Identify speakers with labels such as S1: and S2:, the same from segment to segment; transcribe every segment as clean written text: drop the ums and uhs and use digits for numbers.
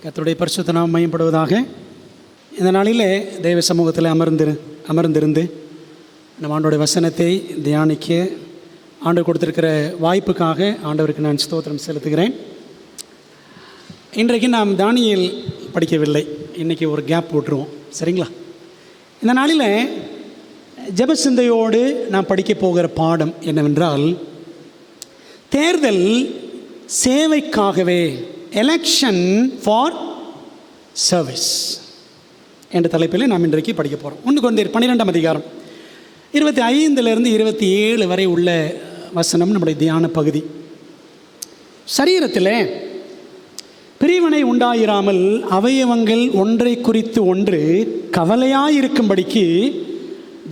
S1: கர்த்தருடைய பரிசுத்த நாமம் மகிமைப்படுவதாக. இந்த நாளிலே தேவ சமூகத்தில் அமர்ந்திருந்து நம்ம ஆண்டோடைய வசனத்தை தியானிக்க ஆண்டவர் கொடுத்திருக்கிற வாய்ப்புக்காக ஆண்டவருக்கு நான் ஸ்தோத்திரம் செலுத்துகிறேன். இன்றைக்கு நாம் தானியேல் படிக்கவில்லை, இன்றைக்கி ஒரு கேப் போட்டுருவோம், சரிங்களா? இந்த நாளில் ஜெப சிந்தையோடு நான் படிக்க போகிற பாடம் என்னவென்றால், தேர்தல் சேவைக்காகவே, எலெக்ஷன் ஃபார் சர்வீஸ் என்ற தலைப்பில் நாம் இன்றைக்கு படிக்க போகிறோம். 1 கொரிந்தியர் 12ஆம் அதிகாரம் 25 27 வரை உள்ள வசனம் நம்முடைய தியான பகுதி. சரீரத்தில் பிரிவினை உண்டாயிராமல் அவயவங்கள் ஒன்றை குறித்து ஒன்று கவலையாயிருக்கும்படிக்கு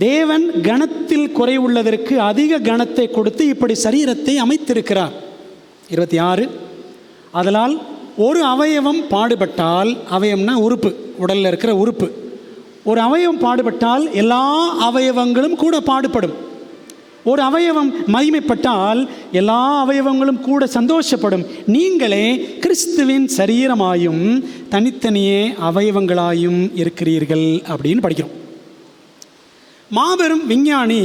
S1: தேவன் கணத்தில் குறைவுள்ளதற்கு அதிக கணத்தை கொடுத்து இப்படி சரீரத்தை அமைத்திருக்கிறார். 26 அதனால் ஒரு அவயவம் பாடுபட்டால், அவயம்னா உறுப்பு, உடலில் இருக்கிற உறுப்பு, ஒரு அவயவம் பாடுபட்டால் எல்லா அவயவங்களும் கூட பாடுபடும். ஒரு அவயவம் மகிமைப்பட்டால் எல்லா அவயவங்களும் கூட சந்தோஷப்படும். நீங்களே கிறிஸ்துவின் சரீரமாயும் தனித்தனியே அவயவங்களாயும் இருக்கிறீர்கள் அப்படின்னு படிக்கிறோம். மாபெரும் விஞ்ஞானி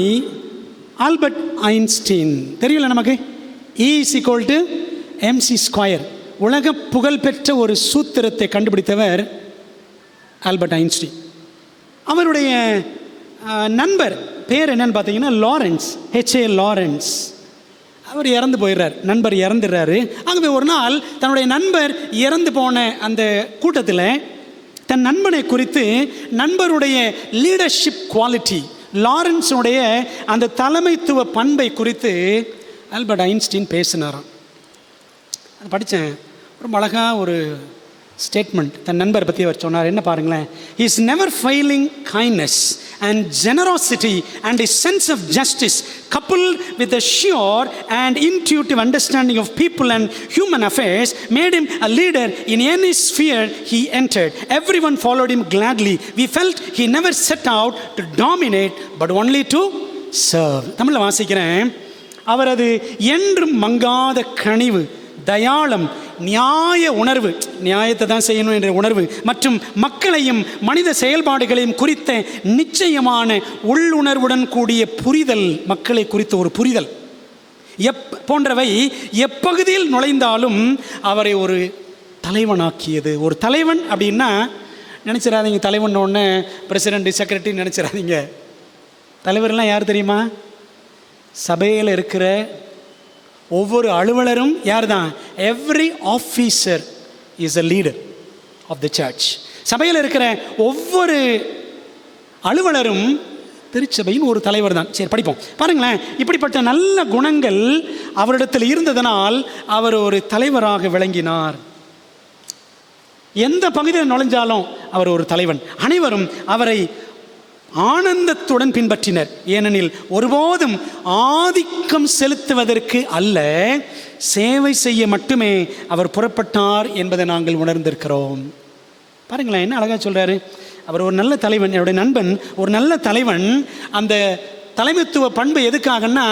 S1: ஆல்பர்ட் ஐன்ஸ்டீன் தெரியல நமக்கு, E=mc². உலக புகழ்பெற்ற ஒரு சூத்திரத்தை கண்டுபிடித்தவர் ஆல்பர்ட் ஐன்ஸ்டீன். அவருடைய நண்பர் பேர் என்னன்னு பார்த்தீங்கன்னா லாரன்ஸ், H.A. லாரன்ஸ். அவர் இறந்து போயிடுறார், நண்பர் இறந்துடுறாரு. ஆகவே ஒரு நாள் தன்னுடைய நண்பர் இறந்து போன அந்த கூட்டத்தில் தன் நண்பனை குறித்து, நண்பருடைய லீடர்ஷிப் குவாலிட்டி, லாரன்ஸுடைய அந்த தலைமைத்துவ பண்பை குறித்து ஆல்பர்ட் ஐன்ஸ்டீன் பேசினாராம். அதை படித்தேன், ரொம்ப அழகாக ஒரு ஸ்டேட்மெண்ட் தன் நண்பரை பற்றி அவர் சொன்னார். என்ன பாருங்களேன், is never failing kindness and generosity and is sense of justice coupled with a sure and intuitive understanding of people and human affairs made him a leader in any sphere he entered. Everyone followed him gladly. We felt he never set out to dominate but only to serve. தமிழில் வாசிக்கிறேன். அவரது என்றும் மங்காத கனிவு, தயாளம், நியாய உணர்வு, நியாயத்தை தான் செய்யணும் என்ற உணர்வு மற்றும் மக்களையும் மனித செயல்பாடுகளையும் குறித்த நிச்சயமான உள்ளுணர்வுடன் கூடிய புரிதல், மக்களை குறித்த ஒரு புரிதல் போன்றவை எப்பகுதியில் நுழைந்தாலும் அவரை ஒரு தலைவனாக்கியது. ஒரு தலைவன் அப்படின்னா நினச்சிடாதீங்க, தலைவன் ஒன்று பிரசிடெண்ட் செக்ரட்டரி நினச்சிடாதீங்க. தலைவர்லாம் யார் தெரியுமா? சபையில் இருக்கிற ஒவ்வொரு அலுவலரும் யார் தான்? Every officer is a leader of the church. சபையில் இருக்கிற ஒவ்வொரு அலுவலரும் திருச்சபையின் ஒரு தலைவர் தான். சரி, படிப்போம். பாருங்களேன், இப்படிப்பட்ட நல்ல குணங்கள் அவரிடத்தில் இருந்ததனால் அவர் ஒரு தலைவராக விளங்கினார். எந்த பகுதியில் நுழைஞ்சாலும் அவர் ஒரு தலைவன். அனைவரும் அவரை ஆனந்தத்துடன் பின்பற்றினர். ஏனெனில் ஒருபோதும் ஆதிக்கம் செலுத்துவதற்கு அல்ல, சேவை செய்ய மட்டுமே அவர் புறப்பட்டார் என்பதை நாங்கள் உணர்ந்திருக்கிறோம். பாருங்களேன், என்ன அழகாக சொல்கிறாரு. அவர் ஒரு நல்ல தலைவன், என்னுடைய நண்பன் ஒரு நல்ல தலைவன். அந்த தலைமைத்துவ பண்பு எதுக்காகன்னா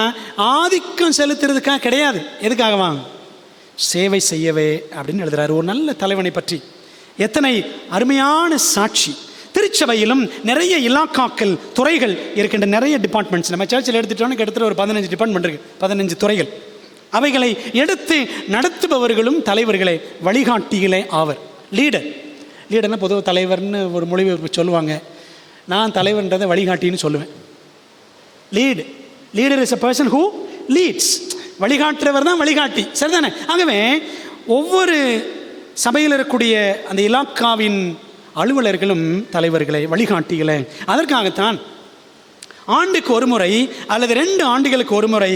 S1: ஆதிக்கம் செலுத்துறதுக்காக கிடையாது. எதுக்காகவா? சேவை செய்யவே அப்படின்னு எழுதுறாரு. ஒரு நல்ல தலைவனை பற்றி எத்தனை அருமையான சாட்சி. திருச்சபையிலும் நிறைய இலாக்காக்கள், துறைகள் இருக்கின்ற, நிறைய டிபார்ட்மெண்ட்ஸ். நம்ம சர்ச்சில் எடுத்துட்டோன்னு கிட்டத்தட்ட ஒரு 15 டிபார்ட்மெண்ட் இருக்குது, 15 துறைகள். அவைகளை எடுத்து நடத்துபவர்களும் தலைவர்களே, வழிகாட்டிகளே ஆவர். லீடர்னா பொதுவாக தலைவர்னு ஒரு மொழிபெயர்ப்பு சொல்லுவாங்க. நான் தலைவர்ன்றதை வழிகாட்டின்னு சொல்லுவேன். Leader is a person who leads. வழிகாட்டுறவர் தான் வழிகாட்டி, சரிதானே? ஆகவே ஒவ்வொரு சபையில் இருக்கக்கூடிய அந்த இலாக்காவின் அலுவலர்களும் தலைவர்களை, வழிகாட்டிகளை. அதற்காகத்தான் ஆண்டுக்கு ஒரு முறை அல்லது 2 ஆண்டுகளுக்கு ஒரு முறை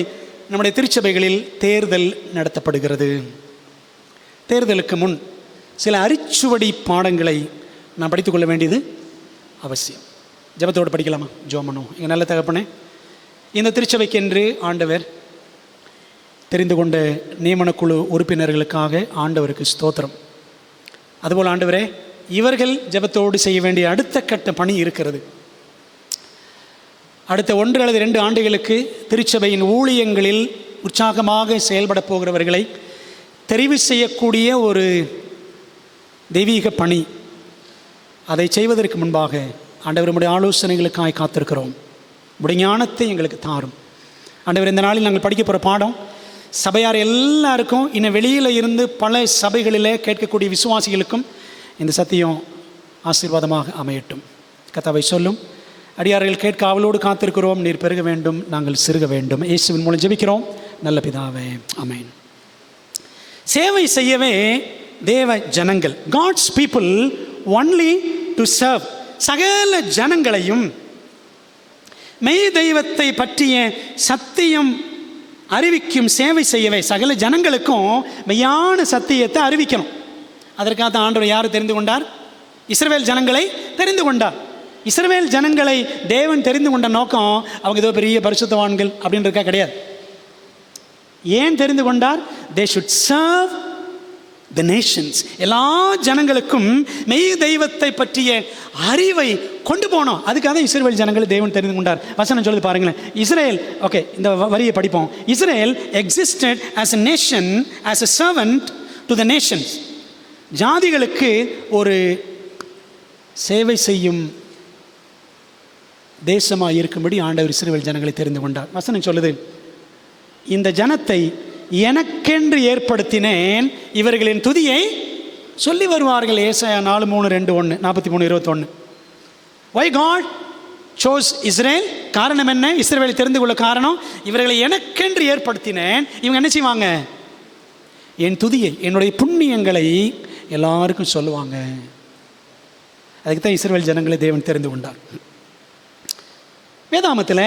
S1: நம்முடைய திருச்சபைகளில் தேர்தல் நடத்தப்படுகிறது. தேர்தலுக்கு முன் சில அரிச்சுவடி பாடங்களை நான் படித்துக்கொள்ள வேண்டியது அவசியம். ஜெபத்தோடு படிக்கலாமா? ஜெபம் பண்ணுவோம். எங்கள் நல்ல தகப்பனே, இந்த திருச்சபைக்கென்று ஆண்டவர் தெரிந்து கொண்ட நியமனக்குழு உறுப்பினர்களுக்காக ஆண்டவருக்கு ஸ்தோத்திரம். அதுபோல் ஆண்டவரே, இவர்கள் ஜெபத்தோடு செய்ய வேண்டிய அடுத்த கட்ட பணி இருக்கிறது. அடுத்த 1 அல்லது 2 ஆண்டுகளுக்கு திருச்சபையின் ஊழியங்களில் உற்சாகமாக செயல்பட போகிறவர்களை தெரிவு செய்யக்கூடிய ஒரு தெய்வீக பணி. அதை செய்வதற்கு முன்பாக ஆண்டவர் உம்முடைய ஆலோசனைகளுக்காய் காத்திருக்கிறோம். உம்முடைய ஞானத்தை எங்களுக்கு தாரும் ஆண்டவர். இந்த நாளில் நாங்கள் படிக்க போகிற பாடம் சபையார் எல்லாருக்கும், இன்னும் வெளியில் இருந்து பல சபைகளில் கேட்கக்கூடிய விசுவாசிகளுக்கும் இந்த சத்தியம் ஆசீர்வாதமாக அமையட்டும். கர்த்தாவே சொல்லும் அடியார்கள் கேட்க அவளோடு காத்திருக்கிறோம். நீர் பெருக வேண்டும், நாங்கள் சிறுக வேண்டும். இயேசுவின் மூலம் ஜெபிக்கிறோம் நல்ல பிதாவே, ஆமென். சேவை செய்யவே தேவ ஜனங்கள், God's people only to serve. சகல ஜனங்களையும் மெய் தெய்வத்தை பற்றிய சத்தியம் அறிவிக்கும் சேவை செய்யவே, சகல ஜனங்களுக்கும் மெய்யான சத்தியத்தை அறிவிக்கணும். அதற்காக ஆண்டவர் யார் தெரிந்து கொண்டார்? இஸ்ரவேல் ஜனங்களை தெரிந்து கொண்டார். இஸ்ரவேல் ஜனங்களை தேவன் தெரிந்து கொண்ட நோக்கம் அவங்க ஏதோ பெரிய பரிசுத்தவான்கள் அப்படின்றதுக்காக கிடையாது. ஏன் தெரிந்து கொண்டார்? they should serve the nations. எல்லா ஜனங்களுக்கும் மெய் தெய்வத்தை பற்றிய அறிவை கொண்டு போனோம். அதுக்காக இஸ்ரவேல் ஜனங்களை தேவன் தெரிந்து கொண்டார். வசனம் சொல்லுது பாருங்களேன். இஸ்ரேல், ஓகே, இந்த வரியை படிப்போம். Israel existed as a nation, as a servant to the nations. ஜாதிகளுக்கு ஒரு சேவை செய்யும் தேசமாக இருக்கும்படி ஆண்டவர் இஸ்ரவேல் ஜனங்களை தெரிந்து கொண்டார். வசனம் சொல்லுது, இந்த ஜனத்தை எனக்கென்று ஏற்படுத்தினேன், இவர்களின் துதியை சொல்லி வருவார்கள். ஏசாயா 4:3-2:1 43:21. Why God chose Israel? காரணம் என்ன? இஸ்ரவேலை தெரிந்து கொள்ள காரணம், இவர்களை எனக்கென்று ஏற்படுத்தினேன். இவங்க என்ன செய்வாங்க? என் துதியை, என்னுடைய புண்ணியங்களை எல்லாருக்கும் சொல்லுவாங்க. அதுக்கு தான் இஸ்ரவேல் ஜனங்களை தேவன் தெரிந்து கொண்டார். வேதாமத்தில்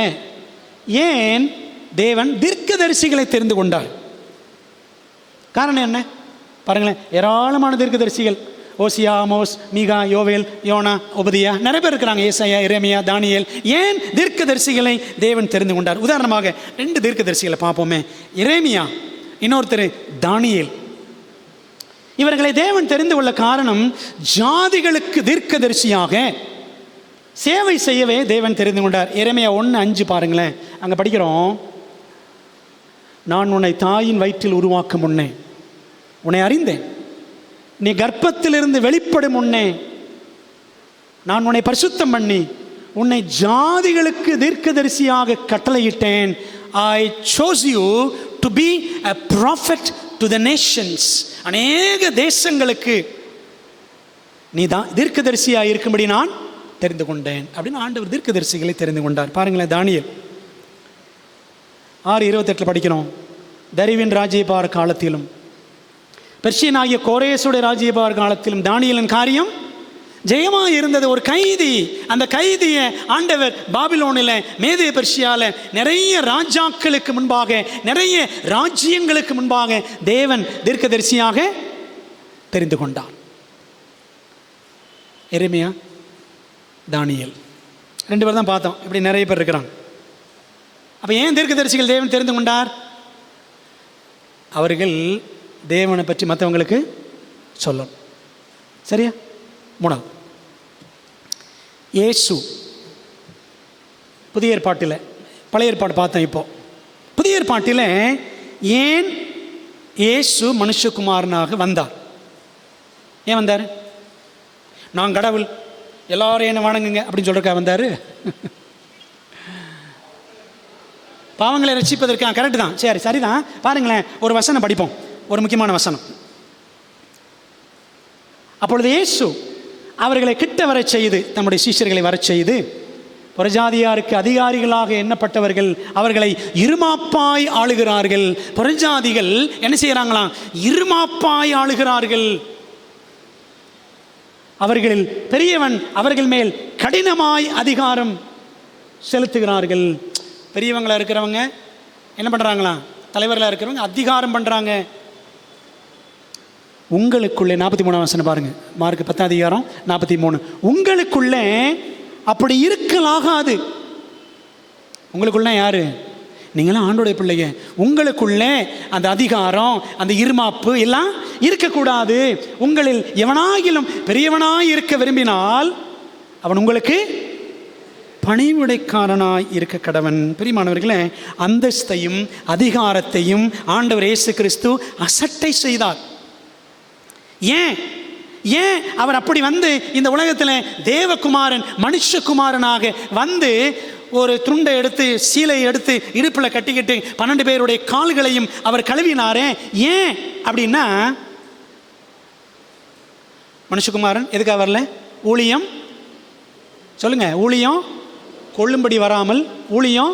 S1: ஏன் தேவன் தீர்க்கதரிசிகளை தெரிந்து கொண்டார்? காரணம் என்ன? பாருங்களேன், ஏராளமான தீர்க்கதரிசிகள், ஓசியா, ஆமோஸ், மீகா, யோவேல், யோனா, உபதியா, நிறைய பேர் இருக்கிறாங்க. ஏசாயா, எரேமியா, தானியேல். ஏன் தீர்க்கதரிசிகளை தேவன் தெரிந்து கொண்டார்? உதாரணமாக 2 தீர்க்கதரிசிகளை பார்ப்போமே. எரேமியா, இன்னொருத்தர் தானியேல். இவர்களை தேவன் தெரிந்து கொள்ள காரணம், ஜாதிகளுக்கு தீர்க்கதரிசியாக சேவை செய்யவே தேவன் தெரிந்து கொண்டார். எரேமியா 1:5 பாருங்களேன். அங்கே படிக்கிறோம், நான் உன்னை தாயின் வயிற்றில் உருவாக்கும் முன்னே உன்னை அறிந்தேன், நீ கர்ப்பத்திலிருந்து வெளிப்படும் முன்னே நான் உன்னை பரிசுத்தம் பண்ணி உன்னை ஜாதிகளுக்கு தீர்க்கதரிசியாக கட்டளையிட்டேன். I chose you to be a prophet to the nations. அநேக தேசங்களுக்கு நீ தான் தீர்க்கதரிசியாக இருக்கும்படி நான் தெரிந்து கொண்டேன் அப்படின்னு ஆண்டவர் தீர்க்கதரிசிகளை தெரிந்து கொண்டார். பாருங்களேன், தானியேல் 6:28 படிக்கிறோம். தரிவின் ராஜ்யபார காலத்திலும் பெர்ஷியனாகிய கோரேசுடைய ராஜ்யபார காலத்திலும் தானியேலின் காரியம் ஜெயமாக இருந்தது. ஒரு கைதி, அந்த கைதியை ஆண்டவர் பாபிலோனில், மேதே பெர்ஷியாவில் நிறைய ராஜாக்களுக்கு முன்பாக, நிறைய ராஜ்யங்களுக்கு முன்பாக தேவன் தீர்க்கதரிசியாக தெரிந்து கொண்டார். எரேமியா, தானியேல் 2 பேர் தான் பார்த்தோம். இப்படி நிறைய பேர் இருக்கிறாங்க. அப்போ ஏன் தீர்க்கதரிசிகள் தேவன் தெரிந்து கொண்டார்? அவர்கள் தேவனை பற்றி மற்றவங்களுக்கு சொல்லணும். சரியா? 3வது, இயேசு புதிய ஏற்பாட்டில், பழைய ஏற்பாடு பார்த்தோம். இப்போ புதிய ஏற்பாட்டில் ஏன் இயேசு மனுஷகுமாரனாக வந்தார்? ஏன் வந்தார்? நான் கடவுள், எல்லாரும் என்ன வணங்குங்க அப்படின்னு சொல்றதுக்காக வந்தார்? பாவங்களை ரட்சிப்பதற்காக. கரெக்டு தான், சரி, சரிதான். பாருங்களேன், ஒரு வசனம் படிப்போம், ஒரு முக்கியமான வசனம். அப்பொழுது இயேசு அவர்களை கிட்ட வரச் செய்து, தம்முடைய சீஷர்களை வரச் செய்து, புறஜாதியாருக்கு அதிகாரிகளாக எண்ணப்பட்டவர்கள் அவர்களை இருமாப்பாய் ஆளுகிறார்கள். புறஜாதிகள் என்ன செய்கிறாங்களாம்? இருமாப்பாய் ஆளுகிறார்கள். அவர்களில் பெரியவன் அவர்கள் மேல் கடினமாய் அதிகாரம் செலுத்துகிறார்கள். பெரியவங்களாக இருக்கிறவங்க என்ன பண்ணுறாங்களா? தலைவர்களாக இருக்கிறவங்க அதிகாரம் பண்ணுறாங்க. உங்களுக்குள்ளே 43 வசனம் பாருங்க, மார்க் 10:43. உங்களுக்குள்ளே அப்படி இருக்கலாகாது. உங்களுக்குள்ள யாரு? நீங்களாம் ஆண்டோடைய பிள்ளைங்க. உங்களுக்குள்ளே அந்த அதிகாரம், அந்த இருமாப்பு எல்லாம் இருக்கக்கூடாது. உங்களில் எவனாகிலும் பெரியவனாய் இருக்க விரும்பினால் அவன் உங்களுக்கு பணிவுடைக்காரனாய் இருக்க கடவன். பிரியமானவர்களே, அந்தஸ்தையும் அதிகாரத்தையும் ஆண்டவர் இயேசு கிறிஸ்து அசட்டை செய்தார். ஏன்? ஏன் அவர் அப்படி வந்து இந்த உலகத்தில் தேவகுமாரன் மனுஷகுமாரனாக வந்து ஒரு துண்டை எடுத்து சீலையை எடுத்து இடுப்பில் கட்டிக்கிட்டு 12 பேருடைய கால்களையும் அவர் கழுவினாரே, ஏன் அப்படின்னா மனுஷகுமாரன் எதுக்காக வரல? ஊழியம் சொல்லுங்க, ஊழியம் கொள்ளும்படி வராமல் ஊழியம்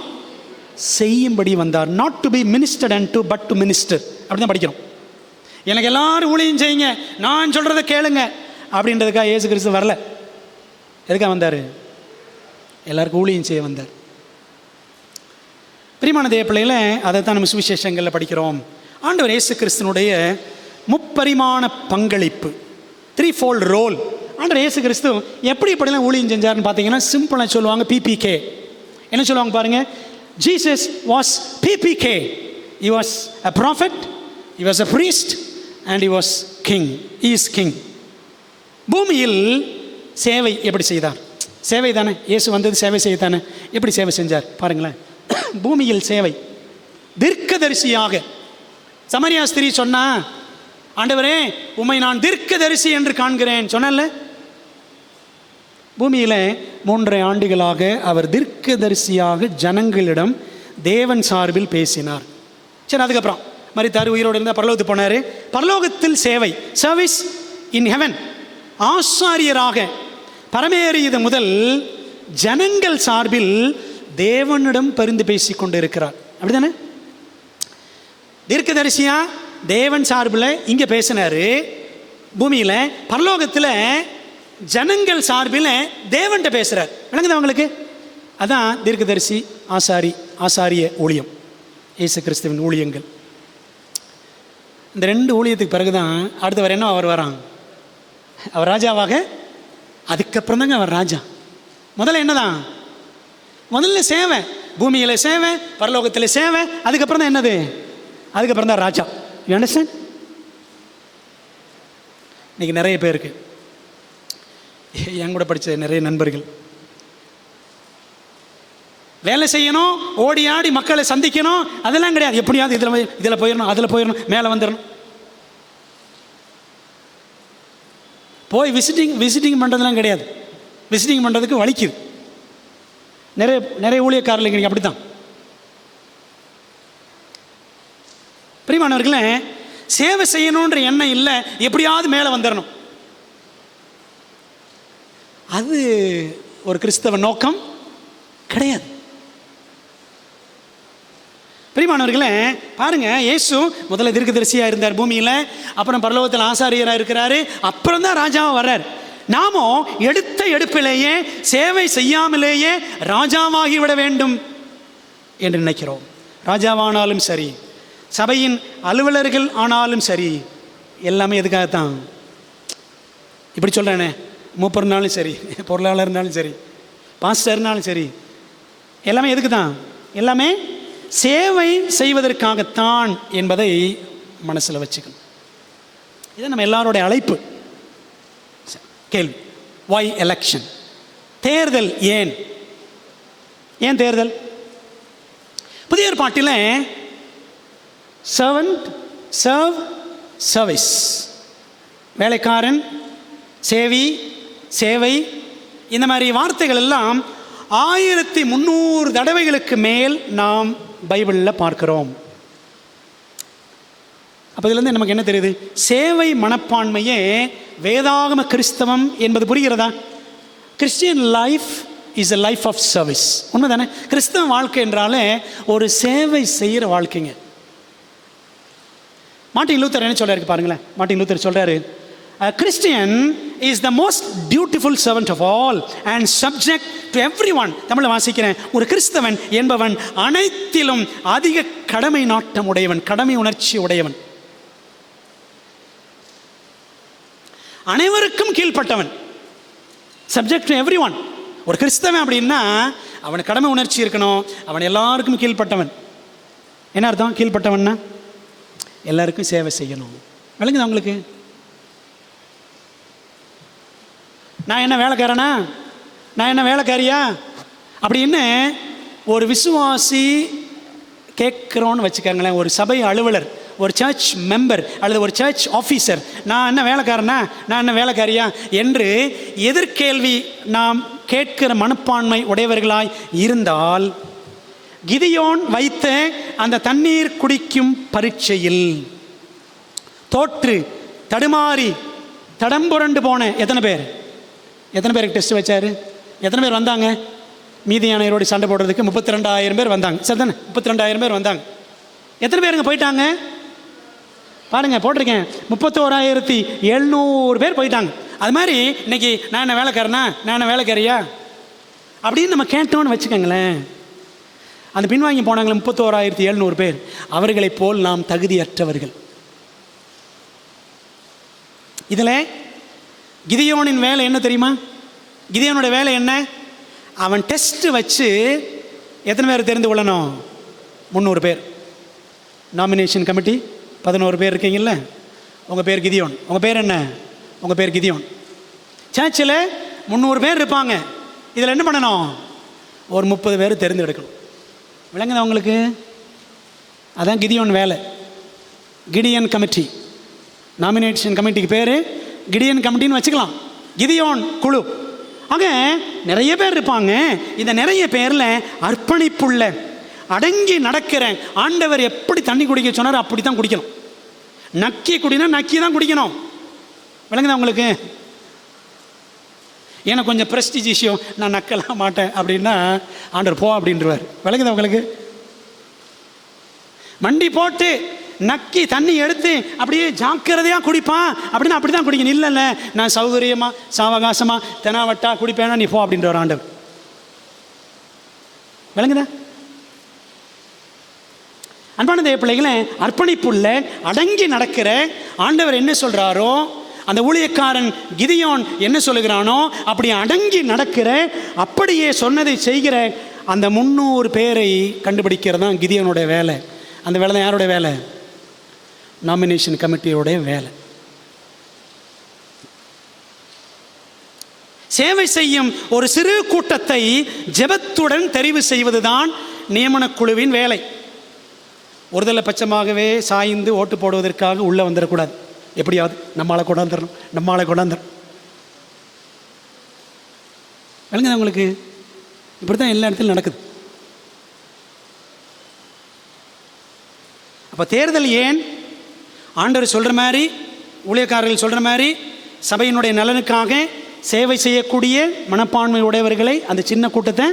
S1: செய்யும்படி வந்தார். Not to be ministered and to but to minister. அப்படி தான் படிக்கிறோம். எனக்கு எல்லாரும் ஊழியம் செய்யுங்க, நான் சொல்கிறத கேளுங்க அப்படின்றதுக்காக இயேசு கிறிஸ்து வரல. எதுக்காக வந்தார்? எல்லாருக்கும் ஊழியம் செய்ய வந்தார். பிரியமான தேவ பிள்ளைகள, அதை தான் நம்ம சுவிசேஷங்களில் படிக்கிறோம். ஆண்டவர் இயேசு கிறிஸ்துனுடைய முப்பரிமாண பங்களிப்பு, 3-fold ரோல். ஆண்டவர் இயேசு கிறிஸ்து எப்படிலாம் ஊழியம் செஞ்சார்னு பார்த்தீங்கன்னா சிம்பிளாக சொல்லுவாங்க, PPK. என்ன சொல்லுவாங்க பாருங்க, Jesus was PPK. He was a prophet, he was a priest and he was king. He is king. பூமியில் சேவை எப்படி செய்தார்? சேவை தானே, இயேசு வந்தது சேவை செய்ய தானே. எப்படி சேவை செஞ்சார் பாருங்களேன். பூமியில் சேவை, தீர்க்கதரிசியாக. சமரியா ஸ்திரீ சொன்னா, ஆண்டவரே உம்மை நான் தீர்க்கதரிசி என்று காண்கிறேன் சொன்னல. பூமியில் 3.5 ஆண்டுகளாக அவர் தீர்க்கதரிசியாக ஜனங்களிடம் தேவன் சார்பில் பேசினார். சரி, அதுக்கப்புறம் மரித்தார், உயிரோடு இருந்தால் பரலோகத்துக்கு போனார். பரலோகத்தில் சேவை, சர்வீஸ் இன் ஹெவன். ஆசாரியராக பரமேறியது முதல் ஜனங்கள் சார்பில் தேவனிடம் பரிந்து பேசி கொண்டு இருக்கிறார். அப்படிதானே? தீர்க்கதரிசியா தேவன் சார்பில் இங்கே பேசினார் பூமியில். பரலோகத்தில் ஜனங்கள் சார்பில் தேவன்கிட்ட பேசுகிறார். விளங்குதா உங்களுக்கு? அதான் தீர்க்கதரிசி ஆசாரிய ஊழியம், இயேசு கிறிஸ்துவின் ஊழியங்கள். இந்த 2 ஊழியத்துக்கு பிறகுதான் அடுத்தவர் என்ன அவர் வரான், அவர் ராஜாவாக. அதுக்கப்புறம் தாங்க அவர் ராஜா. முதல்ல என்னதான்? முதல்ல சேவை, பூமியில் சேவை, பரலோகத்தில் சேவை, அதுக்கப்புறம் தான் என்னது? அதுக்கப்புறம் தான் ராஜா. You understand? இன்னைக்கு நிறைய பேருக்கு, என் கூட படித்த நிறைய நண்பர்கள், வேலை செய்யணும், ஓடி ஆடி மக்களை சந்திக்கணும், அதெல்லாம் கிடையாது. எப்படியாவது இதில் போயிடணும், அதில் போயிடணும், மேலே வந்துடணும். போய் விசிட்டிங் பண்ணுறதுலாம் கிடையாது. விசிட்டிங் பண்ணுறதுக்கு வலிக்குது. நிறைய ஊழியக்காரர்கள் இங்கே அப்படி தான். பிரியமானவர்களே, சேவை செய்யணுன்ற எண்ணம் இல்லை, எப்படியாவது மேலே வந்துடணும். அது ஒரு கிறிஸ்தவ நோக்கம் கிடையாது. பிரியமானவர்களே, பாருங்க, இயேசு முதல்ல தீர்க்கதரிசியாக இருந்தார் பூமியில், அப்புறம் பரலோகத்தில் ஆசாரியராக இருக்கிறாரு, அப்புறம் தான் ராஜாவாக வர்றார். நாமோ எடுத்த எடுப்பிலேயே சேவை செய்யாமலேயே ராஜாவாகிவிட வேண்டும் என்று நினைக்கிறோம். ராஜாவானாலும் சரி, சபையின் அலுவலர்கள் ஆனாலும் சரி, எல்லாமே எதுக்காகத்தான்? இப்படி சொல்கிறேனே, மூப்பர்னாலும் சரி, பொருளாளர்னாலும் சரி, பாஸ்டர்னாலும் சரி, எல்லாமே எதுக்கு தான்? எல்லாமே சேவை செய்வதற்காகத்தான் என்பதை மனசில் வச்சுக்கணும். இது நம்ம எல்லாருடைய அழைப்பு. கேள்வி, why election? தேர்தல் ஏன்? ஏன் தேர்தல்? புதிய ஏற்பாட்டில் servant, serve, service, வேலைக்காரன், சேவை, இந்த மாதிரி வார்த்தைகள் எல்லாம் 1300 தடவைகளுக்கு மேல் நாம் பைபிளில் பார்க்கிறோம். அப்போ இதுலேருந்து நமக்கு என்ன தெரியுது? சேவை மனப்பான்மையே வேதாகம கிறிஸ்தவம் என்பது புரிகிறதா? Christian life is a life of service. உண்மை தானே? கிறிஸ்தவ வாழ்க்கை என்றாலே ஒரு சேவை செய்கிற வாழ்க்கைங்க. மார்ட்டின் லூத்தர் என்ன சொல்றாரு பாருங்களேன். மார்ட்டின் லூத்தர் சொல்றாரு, a Christian is the most dutiful servant of all and subject to everyone. தமிழில் வாசிக்கிறேன், ஒரு கிறிஸ்தவன் என்பவன் அனைத்திலும் அதிக கடமை நாட்டம் உடையவன், கடமை உணர்ச்சி உடையவன், அனைவருக்கும் கீழ்ப்பட்டவன். Subject to every one. ஒரு கிறிஸ்தவன் அப்படின்னா அவனுக்கு கடமை உணர்ச்சி இருக்கணும், அவன் எல்லாருக்கும் கீழ்ப்பட்டவன். என்ன அர்த்தம் கீழ்ப்பட்டவன்னா? எல்லாருக்கும் சேவை செய்யணும். விளங்குது அவங்களுக்கு? நான் என்ன வேலைக்காரனா, நான் என்ன வேலைக்காரியா அப்படின்னு ஒரு விசுவாசி கேட்குறோன்னு வச்சுக்கோங்களேன். ஒரு சபை அலுவலர், ஒரு சர்ச் மெம்பர் அல்லது ஒரு சர்ச் ஆஃபீஸர், நான் என்ன வேலைக்காரனா, நான் என்ன வேலைக்காரியா என்று எதிர்கேள்வி நாம் கேட்கிற மனப்பான்மை உடையவர்களாய் இருந்தால், கிதியோன் வைத்த அந்த தண்ணீர் குடிக்கும் பரீட்சையில் தோற்று தடுமாறி தடம்புரண்டு போன எத்தனை பேருக்கு டெஸ்ட் வச்சாரு? எத்தனை பேர் வந்தாங்க? மீதியானவரோடு சண்டை போடுறதுக்கு 32,000 பேர் வந்தாங்க. சரி தானே? 32,000 பேர் வந்தாங்க. எத்தனை பேருங்க போயிட்டாங்க பாருங்க, போட்டிருக்கேன் 31,700 பேர் போயிட்டாங்க. அது மாதிரி இன்னைக்கு நான் என்ன வேலைக்காரனா, நான் என்ன வேலைக்காரியா அப்படின்னு நம்ம கேட்டோன்னு வச்சுக்கோங்களேன். அந்த பின்வாங்கி போனாங்களே 31,700 பேர், அவர்களைப் போல் நாம் தகுதியற்றவர்கள். இதில் கிதியோனின் வேலை என்ன தெரியுமா? கிதியோனோட வேலை என்ன? அவன் டெஸ்ட் வச்சு எத்தனை பேர் தெரிந்து கொள்ளணும்? 300 பேர். நாமினேஷன் கமிட்டி 11 பேர் இருக்கீங்கல்ல, உங்கள் பேர் கிதியோன். உங்கள் பேர் என்ன? உங்கள் பேர் கிதியோன். சர்ச்சில் 300 பேர் இருப்பாங்க. இதில் என்ன பண்ணணும்? ஒரு 30 பேர் தெரிந்தெடுக்கணும். விளங்குதா உங்களுக்கு? அதான் கிதியோன் வேலை. கிடியன் கமிட்டி, நாமினேஷன் கமிட்டிக்கு பேர் கிடியன் கமிட்டின்னு வச்சுக்கலாம். கிதியோன் குழு. ஆக நிறைய பேர் இருப்பாங்க. இந்த நிறைய பேரில் அர்ப்பணிப்புள்ள, அடங்கி நடக்கிற, ஆண்டவர் எப்படி தண்ணி குடிக்க சொன்னார் அப்படி தான் குடிக்கணும். நக்கி குடினா நக்கி தான் குடிக்கணும். விளங்குதா உங்களுக்கு? எனக்கு கொஞ்சம் ப்ரெஸ்டீஜ் இஷ்யூ, நான் நக்கலாம் மாட்டேன் அப்படின்னா ஆண்டவர் போ அப்படின்றவார். விளங்குதா உங்களுக்கு? மண்டி போட்டு நக்கி தண்ணி எடுத்து அப்படியே ஜாக்கிரதையாக குடிப்பான் அப்படின்னா அப்படி தான் குடிக்கணும். இல்லை நான் சௌகரியமாக சாவகாசமாக தெனாவட்டா குடிப்பேனா, நீ போ அப்படின்ற ஒரு ஆண்டவர். விளங்குதா? அன்பான தேவ பிள்ளைகளே, அர்ப்பணிப்புள்ள, அடங்கி நடக்கிற ஆண்டவர் என்ன சொல்கிறாரோ, அந்த ஊழியக்காரன் கிதியோன் என்ன சொல்லுகிறானோ அப்படி அடங்கி நடக்கிற, அப்படியே சொன்னதை செய்கிற அந்த 300 பேரை கண்டுபிடிக்கிறது தான் கிதியோனுடைய வேலை. அந்த வேலை தான் யாருடைய வேலை? நாமினேஷன் கமிட்டியோடைய வேலை. சேவை செய்யும் ஒரு சிறு கூட்டத்தை ஜெபத்துடன் தெரிவு செய்வதுதான் நியமன குழுவின் வேலை. ஒருதலை பட்சமாகவே சாய்ந்து ஓட்டு போடுவதற்காக உள்ளே வந்துடக்கூடாது. எப்படியாவது நம்மளால் கொண்டாந்துடணும், நம்மளால் கொண்டாந்துடும். விளங்குதா உங்களுக்கு? இப்படி தான் எல்லா இடத்துலையும் நடக்குது. அப்போ தேர்தல் ஏன்? ஆண்டவர் சொல்கிற மாதிரி, ஊழியக்காரர்கள் சொல்கிற மாதிரி, சபையினுடைய நலனுக்காக சேவை செய்யக்கூடிய மனப்பான்மை உடையவர்களை, அந்த சின்ன கூட்டத்தை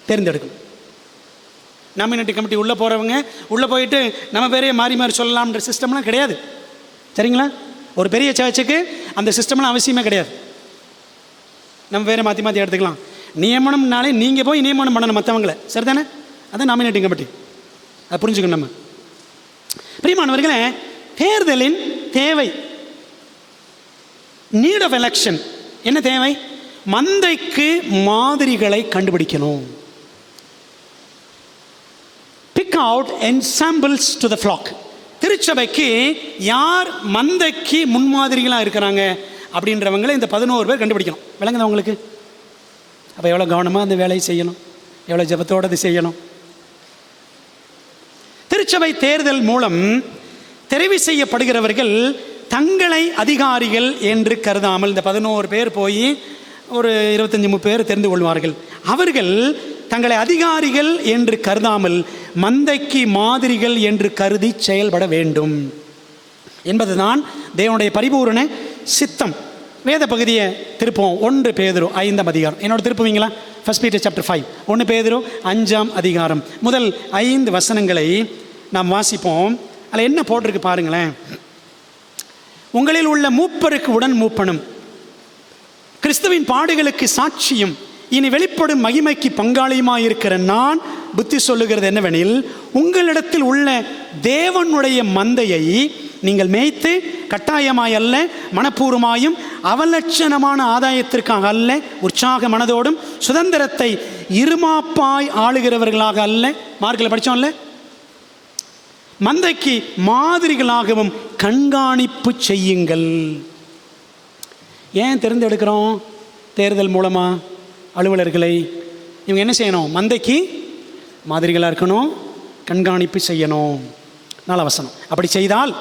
S1: தேர்ந்தெடுக்கணும். நாமினேட் கமிட்டி உள்ளே போகிறவங்க உள்ளே போயிட்டு நம்ம பேரே மாறி மாறி சொல்லலாம்ன்ற சிஸ்டம்லாம் கிடையாது. சரிங்களா? ஒரு பெரிய சர்ச்சுக்கு அந்த சிஸ்டம்லாம் அவசியமே கிடையாது. நம்ம பேரை மாற்றி மாற்றி எடுத்துக்கலாம். நியமனம்னாலே நீங்கள் போய் நியமனம் பண்ணணும் மற்றவங்களை. சரி தானே? அதான் நாமினேட்டிங் கமிட்டி. அதை புரிஞ்சுக்கணும் நம்ம. பிரியமானவர்களே, தேர்தலின் தேவை, நீட் ஆஃப் எலெக்ஷன் என்ன தேவை? மந்தைக்கு மாதிரிகளை கண்டுபிடிக்கணும். Pick out ensamples to the flock. திருச்சபைக்கு யார் மந்தைக்கு முன்மாதிரிகளாக இருக்கிறாங்க அப்படின்றவங்களை இந்த 11 பேர் கண்டுபிடிக்கணும். விளங்குதா உங்களுக்கு? அப்போ எவ்வளோ கவனமாக அந்த வேலையை செய்யணும், எவ்வளோ ஜபத்தோடு அது செய்யணும். திருச்சபை தேர்தல் மூலம் தெரிவு செய்யப்படுகிறவர்கள் தங்களை அதிகாரிகள் என்று கருதாமல், இந்த 11 பேர் போய் ஒரு 25-30 பேர் தெரிந்து கொள்வார்கள். அவர்கள் தங்களை அதிகாரிகள் என்று கருதாமல் மந்தைக்கு மாதிரிகள் என்று கருதி செயல்பட வேண்டும் என்பதுதான் தேவனுடைய பரிபூரண சித்தம். வேத பகுதியை திருப்போம். 1 பேதுரு 5ஆம் அதிகாரம். என்னோட திருப்புவீங்களா? 1 Peter chapter 5. 1 பேதுரு 5ஆம் அதிகாரம் முதல் 5 வசனங்களை நாம் வாசிப்போம். அதில் என்ன போட்டிருக்கு பாருங்களேன். உங்களில் உள்ள மூப்பருக்கு உடன் மூப்பனும், கிறிஸ்துவின் பாடுகளுக்கு சாட்சியும், இனி வெளிப்படும் மகிமைக்கு பங்காளியுமாயிருக்கிற நான் புத்தி சொல்லுகிறது என்னவெனில், உங்களிடத்தில் உள்ள தேவனுடைய மந்தையை நீங்கள் மேய்த்து கட்டாயமாய் அல்ல, மனப்பூர்வமாயும் அவலட்சணமான ஆதாயத்திற்காக அல்ல, உற்சாக மனதோடும் சுதந்திரத்தை இருமாப்பாய் ஆளுகிறவர்களாக அல்ல. மார்க்கில் படித்தோம்ல, மந்தைக்கு மாதிரிகளாகவும் கண்காணிப்பு செய்யுங்கள். ஏன் தேர்ந்தெடுக்கிறோம்? தேர்தல் மூலமாக அலுவலர்களை இவங்க என்ன செய்யணும்? மந்தைக்கு மாதிரிகளாக இருக்கணும், கண்காணிப்பு செய்யணும். 4 வசனம். அப்படி செய்தால்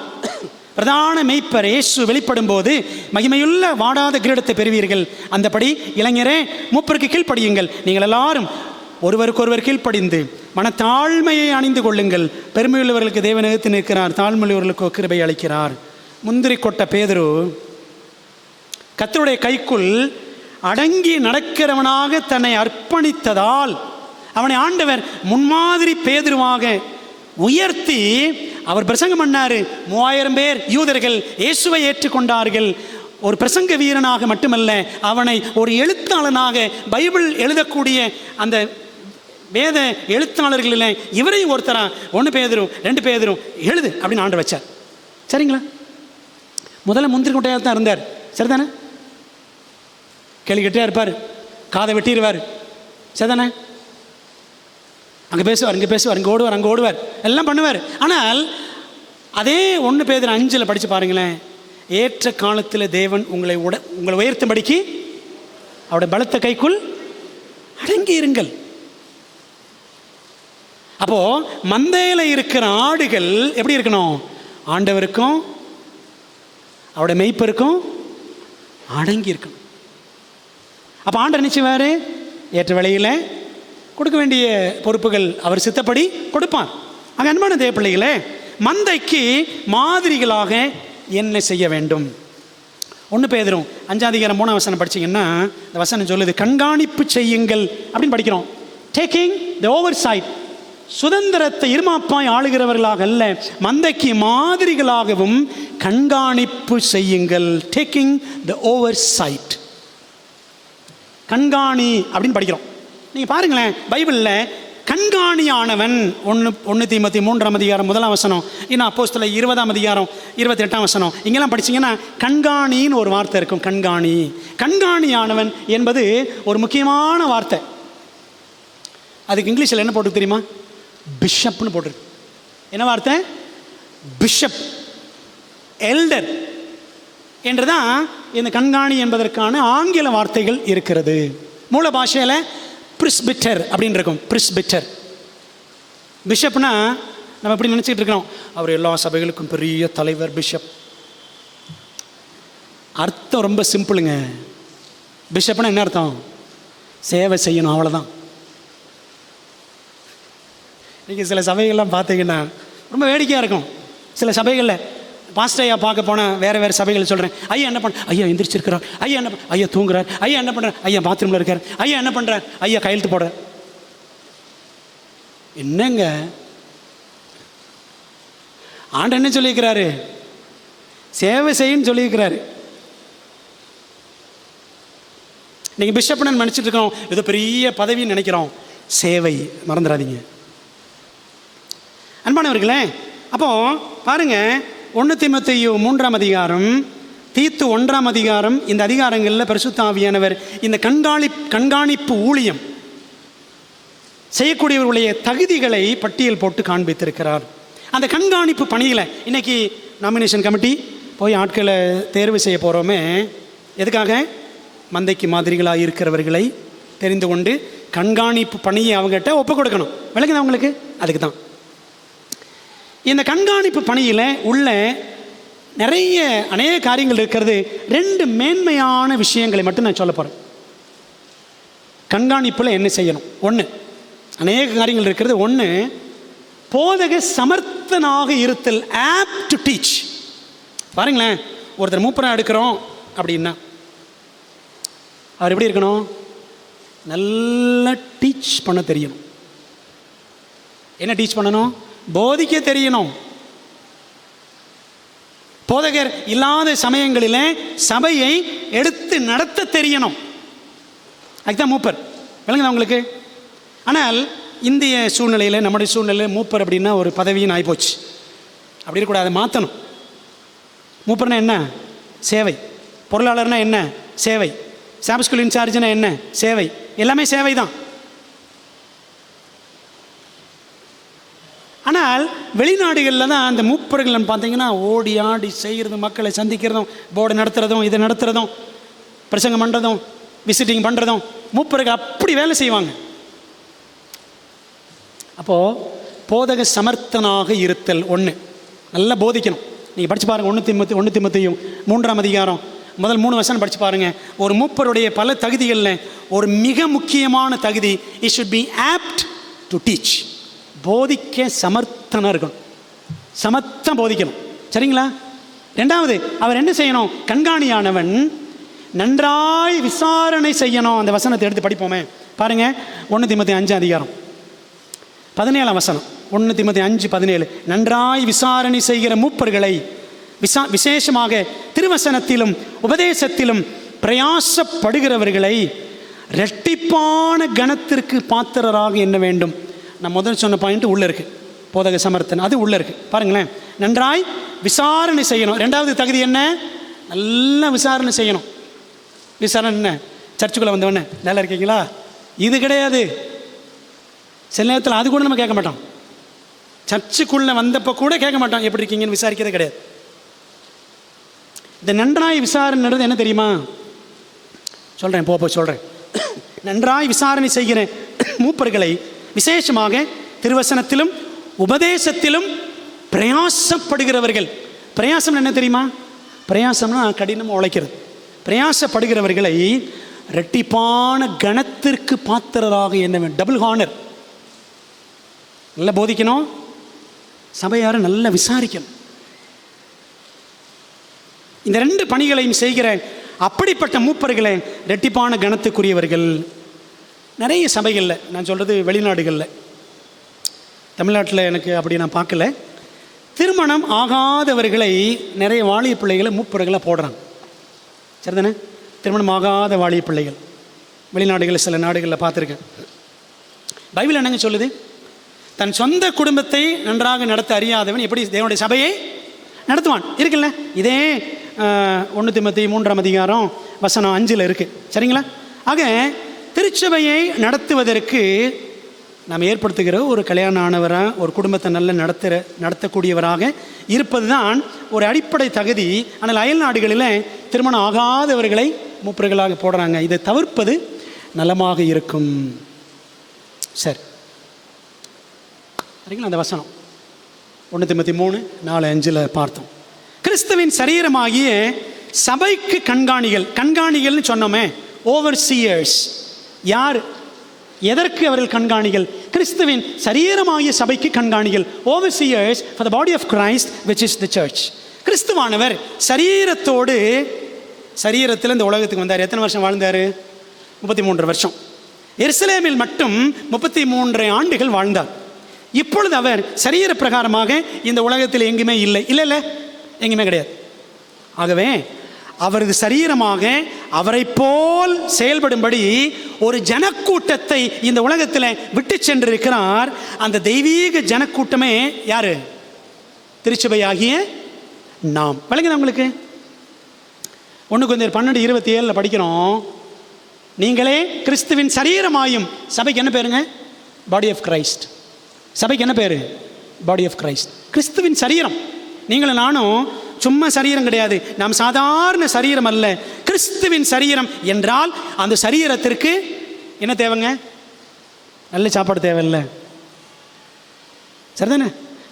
S1: பிரதான மெய்ப்பர் இயேசு வெளிப்படும் போது மகிமையுள்ள வாடாத கிரீடத்தை பெறுவீர்கள். அந்தபடி இளைஞரே, மூப்பருக்கு கீழ்ப்படியுங்கள். நீங்கள் எல்லாரும் ஒருவருக்கொருவர் கீழ்ப்படிந்து மனத்தாழ்மையை அணிந்து கொள்ளுங்கள். பெருமையுள்ளவர்களுக்கு தேவன் எதிர்த்து நிற்கிறார், தாழ்மையுள்ளவர்களுக்கு கிருபை அளிக்கிறார். முந்திரி கொட்ட பேதுரு கர்த்தருடைய கைக்குள் அடங்கி நடக்கிறவனாக தன்னை அர்ப்பணித்ததால் அவனை ஆண்டவர் முன்மாதிரி பேதுருவாக உயர்த்தி அவர் பிரசங்கம் பண்ணாரு. 3000 பேர் யூதர்கள் இயேசுவை ஏற்றுக்கொண்டார்கள். ஒரு பிரசங்க வீரனாக மட்டுமல்ல, அவனை ஒரு எழுத்தாளனாக, பைபிள் எழுதக்கூடிய அந்த வேத எழுத்தாளர்களில் இவரையும் ஒருத்தரா 1 பேதுரு 2 பேதுரு எழுது அப்படின்னு ஆண்டு வச்சார். சரிங்களா? முதல்ல முந்திரி கொட்டையாக தான் இருந்தார். சரிதானே? கேள்விக்கிட்டே இருப்பார், காதை வெட்டிடுவார். சரிதானே? அங்கே பேசுவார், இங்கே பேசுவார், இங்கே ஓடுவார், அங்கே ஓடுவார், எல்லாம் பண்ணுவார். ஆனால் அதே 1 பேதுரு 5 படித்து பாருங்களேன். ஏற்ற காலத்தில் தேவன் உங்களை உயர்த்தும்படிக்கு அவருடைய பலத்த கைக்குள் அடங்கி இருங்கள். அப்போ மந்தையில் இருக்கிற ஆடுகள் எப்படி இருக்கணும்? ஆண்டவருக்கும் அவருடைய மெய்ப்பருக்கும் அடங்கி இருக்கணும். அப்போ ஆண்டவர் நிச்சயவாரு ஏற்ற வேளையில் கொடுக்க வேண்டிய பொறுப்புகள் அவர் சித்தப்படி கொடுப்பார். அங்கே அன்பான தேவ பிள்ளைகளே, மந்தைக்கு மாதிரிகளாக என்ன செய்ய வேண்டும்? 1 பேதுரு 5 வசனம் படிச்சிங்கன்னா இந்த வசனம் சொல்லுது, கண்காணிப்பு செய்யுங்கள் அப்படின்னு படிக்கிறோம். டேக்கிங் த ஓவர் சைட், சுதந்திரத்தை இருமாப்பாய் ஆளுகிறவர்களாக அல்ல, மந்தைக்கு மாதிரிகளாகவும் கண்காணிப்பு செய்யுங்கள். டேக்கிங் த ஓவர் சைட், கண்காணி அப்படின்னு படிக்கிறோம். நீங்கள் பாருங்களேன், பைபிளில் கண்காணியானவன் 1 தீமோத்தி 3 1 வசனம், இன்னும் அப்போஸ்தலர் 20 28 இங்கெல்லாம் படிச்சிங்கன்னா கண்காணின்னு ஒரு வார்த்தை இருக்கும். கண்காணி, கண்காணியானவன் என்பது ஒரு முக்கியமான வார்த்தை. அதுக்கு இங்கிலீஷில் என்ன போட்டு தெரியுமா? பிஷப்னு போட்டிருக்கு. என்ன வார்த்தை? பிஷப், எல்டர் என்றுதான் இந்த கண்காணி என்பதற்கான ஆங்கில வார்த்தைகள் இருக்கிறது. மூல பாஷையில் பிரிஸ்பிட்டர் அப்படின்னு இருக்கும். பிரிஸ்பிட்டர், பிஷப்னா நம்ம எப்படி நினச்சிட்டு இருக்கிறோம், அவர் எல்லா சபைகளுக்கும் பெரிய தலைவர் பிஷப். அர்த்தம் ரொம்ப சிம்பிளுங்க. பிஷப்னா என்ன அர்த்தம்? சேவை செய்யணும், அவ்வளோதான். நீங்கள் சில சபைகள்லாம் பார்த்தீங்கன்னா ரொம்ப வேடிக்கையாக இருக்கும். சில சபைகளில் பாஸ்டர் ஐயா பார்க்க போனால் வேறு சபைகள் சொல்கிறேன், ஐயா என்ன பண்ண, ஐயா எந்திரிச்சிருக்கிறார், ஐயா என்ன, ஐயா தூங்குறார், ஐயா என்ன பண்ணுறார், ஐயா பாத்ரூமில் இருக்கார், ஐயா என்ன பண்ணுறார், ஐயா கையெழுத்து போடுறார். என்னங்க ஆண்டு என்ன சொல்லியிருக்கிறாரு? சேவை செய்யுன்னு சொல்லியிருக்கிறாரு. நீங்கள் பிஷப்னு நினச்சிட்டு இருக்கிறோம், ஏதோ பெரிய பதவின்னு நினைக்கிறோம். சேவை மறந்துடாதீங்க அன்பானவர்களே. அப்போ பாருங்க, 1 தீமோத்தேயு 3 தீத்து 1 இந்த அதிகாரங்களில் பரிசுத்த ஆவியானவர் இந்த கண்காணிப்பு ஊழியம் செய்யக்கூடியவர்களுடைய தகுதிகளை பட்டியல் போட்டு காண்பித்திருக்கிறார். அந்த கண்காணிப்பு பணியில் இன்னைக்கு நாமினேஷன் கமிட்டி போய் ஆட்களை தேர்வு செய்ய போகிறோமே, எதுக்காக? மந்தைக்கு மாதிரிகளாக இருக்கிறவர்களை தெரிந்து கொண்டு கண்காணிப்பு பணியை அவங்ககிட்ட ஒப்பு கொடுக்கணும். விளக்குது அவங்களுக்கு? அதுக்கு தான் இந்த கண்காணிப்பு பணியில் உள்ள அநேக காரியங்கள் இருக்கிறது. 2 மேன்மையான விஷயங்களை மட்டும் நான் சொல்ல போகிறேன். கண்காணிப்பில் என்ன செய்யணும்? 1, அநேக காரியங்கள் இருக்கிறது. 1, போதக சமர்த்தனாக இருத்தல், ஆப்ட் டு டீச். பாருங்களேன், ஒருத்தர் மூப்பராக எடுக்கிறோம் அப்படின்னா அவர் எப்படி இருக்கணும்? நல்லா டீச் பண்ண தெரியணும். என்ன டீச் பண்ணணும்? போதிக்க தெரியணும். போதகர் இல்லாத சமயங்களில் சபையை எடுத்து நடத்த தெரியணும். அதுதான் மூப்பர். விளங்குதா உங்களுக்கு? ஆனால் இந்திய சூழ்நிலையில், நம்முடைய சூழ்நிலையில் மூப்பர் அப்படின்னா ஒரு பதவியும் ஆகிப்போச்சு. அப்படி இருக்கக்கூடாது, அதை மாற்றணும். மூப்பர்னா என்ன? சேவை. பொருளாளர்னா என்ன? சேவை. சாப் ஸ்கூல் இன்சார்ஜ்னா என்ன? சேவை. எல்லாமே சேவை தான். ஆனால் வெளிநாடுகளில் தான் அந்த மூப்பர்கள் பார்த்தீங்கன்னா ஓடி ஆடி செய்கிறதும், மக்களை சந்திக்கிறதும், போர்டு நடத்துகிறதும், இதை நடத்துகிறதும், பிரசங்கம் பண்ணுறதும், விசிட்டிங் பண்ணுறதும், மூப்பர்கள் அப்படி வேலை செய்வாங்க. அப்போது போதக சமர்த்தனாக இருத்தல் 1. நல்லா போதிக்கணும். நீங்கள் படித்து பாருங்கள், 1 தீமோத்தேயு 3ஆம் அதிகாரம் முதல் 3 வசனம் படித்து பாருங்கள். ஒரு மூப்பருடைய பல தகுதிகளில் ஒரு மிக முக்கியமான தகுதி, it should be apt to teach. போதிக்க சமர்த்தனாக இருக்கணும், சமர்த்தம் போதிக்கணும். சரிங்களா? 2வது, அவர் என்ன செய்யணும்? கண்காணியானவன் நன்றாய் விசாரணை செய்யணும். அந்த வசனத்தை எடுத்து படிப்போமே பாருங்கள். 1 தீமோத்தேயு 5ஆம் அதிகாரம் 17ஆம் வசனம். 1 தீமோத்தேயு 5:17. நன்றாய் விசாரணை செய்கிற மூப்பர்களை விசேஷமாக திருவசனத்திலும் உபதேசத்திலும் பிரயாசப்படுகிறவர்களை இரட்டிப்பான கணத்திற்கு பாத்திரராக எண்ண வேண்டும். நான் முதல் சொன்ன பாயிண்ட் உள்ளே இருக்குது, போதக சமர்த்தன், அது உள்ளே இருக்குது. பாருங்களேன், நன்றாய் விசாரணை செய்யணும். 2வது தகுதி என்ன? நல்லா விசாரணை செய்யணும். விசாரணை என்ன? சர்ச்சுக்குள்ளே வந்தவொடனே நல்லா இருக்கீங்களா, இது கிடையாது. சில நேரத்தில் அது கூட நம்ம கேட்க மாட்டோம். சர்ச்சுக்குள்ளே வந்தப்போ கூட கேட்க மாட்டோம் எப்படி இருக்கீங்கன்னு, விசாரிக்கிறதே கிடையாது. இந்த நன்றாய் விசாரணைன்றது என்ன தெரியுமா? சொல்கிறேன், சொல்கிறேன். நன்றாய் விசாரணை செய்கிற மூப்பர்களை விசேஷமாக திருவசனத்திலும் உபதேசத்திலும் பிரயாசப்படுகிறவர்கள். பிரயாசம் என்ன தெரியுமா? பிரயாசம்னா கடினமாக உழைக்கிறது. பிரயாசப்படுகிறவர்களை இரட்டிப்பான கணத்திற்கு பாத்திரராக என்ன வேண்டும்? Double honour. நல்லா போதிக்கணும், சபையாரை நல்லா விசாரிக்கணும். இந்த 2 பணிகளையும் செய்கிற அப்படிப்பட்ட மூப்பர்களை இரட்டிப்பான கணத்துக்குரியவர்கள். நிறைய சபைகளில், நான் சொல்கிறது வெளிநாடுகளில், தமிழ்நாட்டில் எனக்கு அப்படி நான் பார்க்கல, திருமணம் ஆகாதவர்களை நிறைய வாலிய பிள்ளைகளை மூப்பர்களாக போடுறாங்க. சரிதானே? திருமணம் ஆகாத வாலிய பிள்ளைகள் வெளிநாடுகளில், சில நாடுகளில் பார்த்துருக்கேன். பைபிள் என்னங்க சொல்லுது? தன் சொந்த குடும்பத்தை நன்றாக நடத்த அறியாதவன் எப்படி தேவனுடைய சபையை நடத்துவான்? இருக்குல்ல, இதே 1 தீமோத்தேயு 3ஆம் அதிகாரம் வசனம் 5 இருக்குது. சரிங்களா? ஆக திருச்சபையை நடத்துவதற்கு நாம் ஏற்படுத்துகிற ஒரு கல்யாணம் ஆனவராக, ஒரு குடும்பத்தை நல்ல நடத்தக்கூடியவராக இருப்பது தான் ஒரு அடிப்படை தகுதி. ஆனால் அயல் நாடுகளில் திருமணம் ஆகாதவர்களை மூப்பர்களாக போடுறாங்க. இதை தவிர்ப்பது நலமாக இருக்கும். சரி, சரிங்களா? அந்த வசனம் 1 தீமோத்தேயு 3:4-5 பார்த்தோம். கிறிஸ்துவின் சரீரமாகிய சபைக்கு கண்காணிகள்னு சொன்னோமே, ஓவர்சியர்ஸ். யார், எதற்கு அவர்கள் கண்காணிகள்? கிறிஸ்துவின் சரீரமாகிய சபைக்கு கண்காணிகள். Overseers for the body of Christ which is the church. கிறிஸ்துவானவர் சரீரத்தில் இந்த உலகத்துக்கு வந்தார். எத்தனை வருஷம் வாழ்ந்தார்? 33 வருஷம். எருசலேமில் மட்டும் 33 ஆண்டுகள் வாழ்ந்தார். இப்பொழுது அவர் சரீர பிரகாரமாக இந்த உலகத்தில் எங்குமே இல்லை, எங்குமே கிடையாது. ஆகவே அவரது சரீரமாக அவரை போல் செயல்படும்படி ஒரு ஜனக்கூட்டத்தை இந்த உலகத்தில் விட்டு சென்றிருக்கிறார். அந்த தெய்வீக ஜனக்கூட்டமே யாரு? திருச்சபையாகிய நாம். விளங்குதா உங்களுக்கு? 1 கொரிந்தியர் 12:27 படிக்கிறோம். நீங்களே கிறிஸ்துவின் சரீரமாயும். சபைக்கு என்ன பேருங்க? Body of Christ. சபைக்கு என்ன பேரு? Body of Christ. கிறிஸ்துவின் சரீரம். நீங்களும் நானும் சும்மா சரீரம் கிடையாது, நாம் சாதாரண சரீரம் அல்ல, கிறிஸ்துவின் சரீரம் என்றால் அந்த சரீரத்திற்கு என்ன தேவைங்க? நல்ல சாப்பாடு தேவையில்லை, சரிதானே?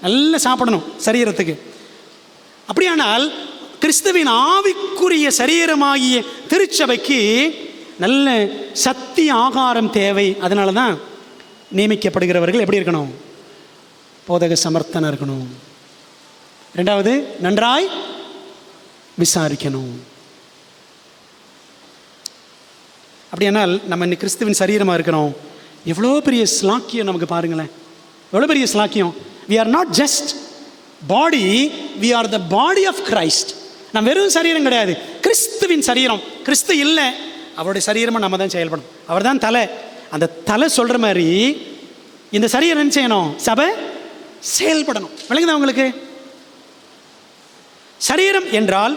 S1: நல்ல சாப்பிடணும் சரீரத்துக்கு. அப்படியானால் கிறிஸ்துவின் ஆவிக்குரிய சரீரமாகிய திருச்சபைக்கு நல்ல சக்தி ஆகாரம் தேவை. அதனால தான் நியமிக்கப்படுகிறவர்கள் எப்படி இருக்கணும்? போதக சமர்த்தனாக இருக்கணும். 2வது, நன்றாய் விசாரிக்கணும். அப்படியானால் நம்ம இன்னைக்கு கிறிஸ்துவின் சரீரமாக இருக்கிறோம். எவ்வளோ பெரிய ஸ்லாக்கியம் நமக்கு பாருங்களேன், எவ்வளோ பெரிய ஸ்லாக்கியம். we are not just body, we are the body of Christ. நம்ம வெறும் சரீரம் கிடையாது, கிறிஸ்துவின் சரீரம். கிறிஸ்து இல்லை, அவருடைய சரீரமாக நம்ம தான் செயல்படும். அவர் தான் தலை. அந்த தலை சொல்கிற மாதிரி இந்த சரீரம் என்ன செய்யணும்? சபை செயல்படணும். விளங்குதா உங்களுக்கு? சரீரம் என்றால்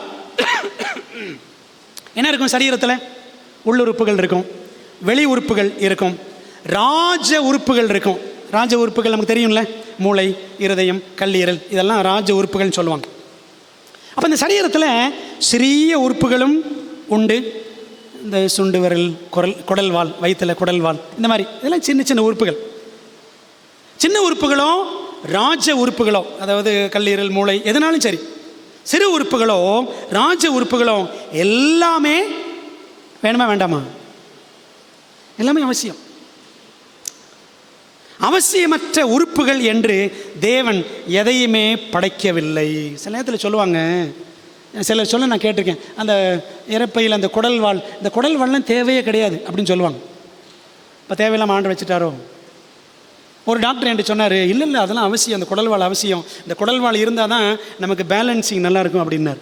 S1: என்ன இருக்கும்? சரீரத்தில் உள்ளுறுப்புகள் இருக்கும், வெளி உறுப்புகள் இருக்கும், ராஜ உறுப்புகள் இருக்கும். ராஜ உறுப்புகள் நமக்கு தெரியும்ல, மூளை, இருதயம், கல்லீரல், இதெல்லாம் ராஜ உறுப்புகள்னு சொல்லுவாங்க. அப்போ இந்த சரீரத்தில் சிறிய உறுப்புகளும் உண்டு. இந்த சுண்டு விரல், குடல் வால், வயிற்றில் குடல் வால், இந்த மாதிரி இதெல்லாம் சின்ன சின்ன உறுப்புகள். சின்ன உறுப்புகளும் ராஜ உறுப்புகளோ, அதாவது கல்லீரல், மூளை, எதுனாலும் சரி, சிறு உறுப்புகளோ ராஜ உறுப்புகளோ எல்லாமே வேணுமா வேண்டாமா? எல்லாமே அவசியம். அவசியமற்ற உறுப்புகள் என்று தேவன் எதையுமே படைக்கவில்லை. சில நேரத்தில் சொல்லுவாங்க, சிலர் சொல்ல நான் கேட்டிருக்கேன், அந்த இறப்பையில் அந்த குடல்வால், இந்த குடல்வால்லாம் தேவையே கிடையாது அப்படின்னு சொல்லுவாங்க. இப்போ தேவையில்லாமல் ஆண்டு வச்சுட்டாரோ? ஒரு டாக்டர் என்கிட்ட சொன்னார், இல்லை இல்லை அதெல்லாம் அவசியம், அந்த குடல்வால் அவசியம், இந்த குடல்வால் இருந்தால் தான் நமக்கு பேலன்சிங் நல்லாயிருக்கும் அப்படின்னார்.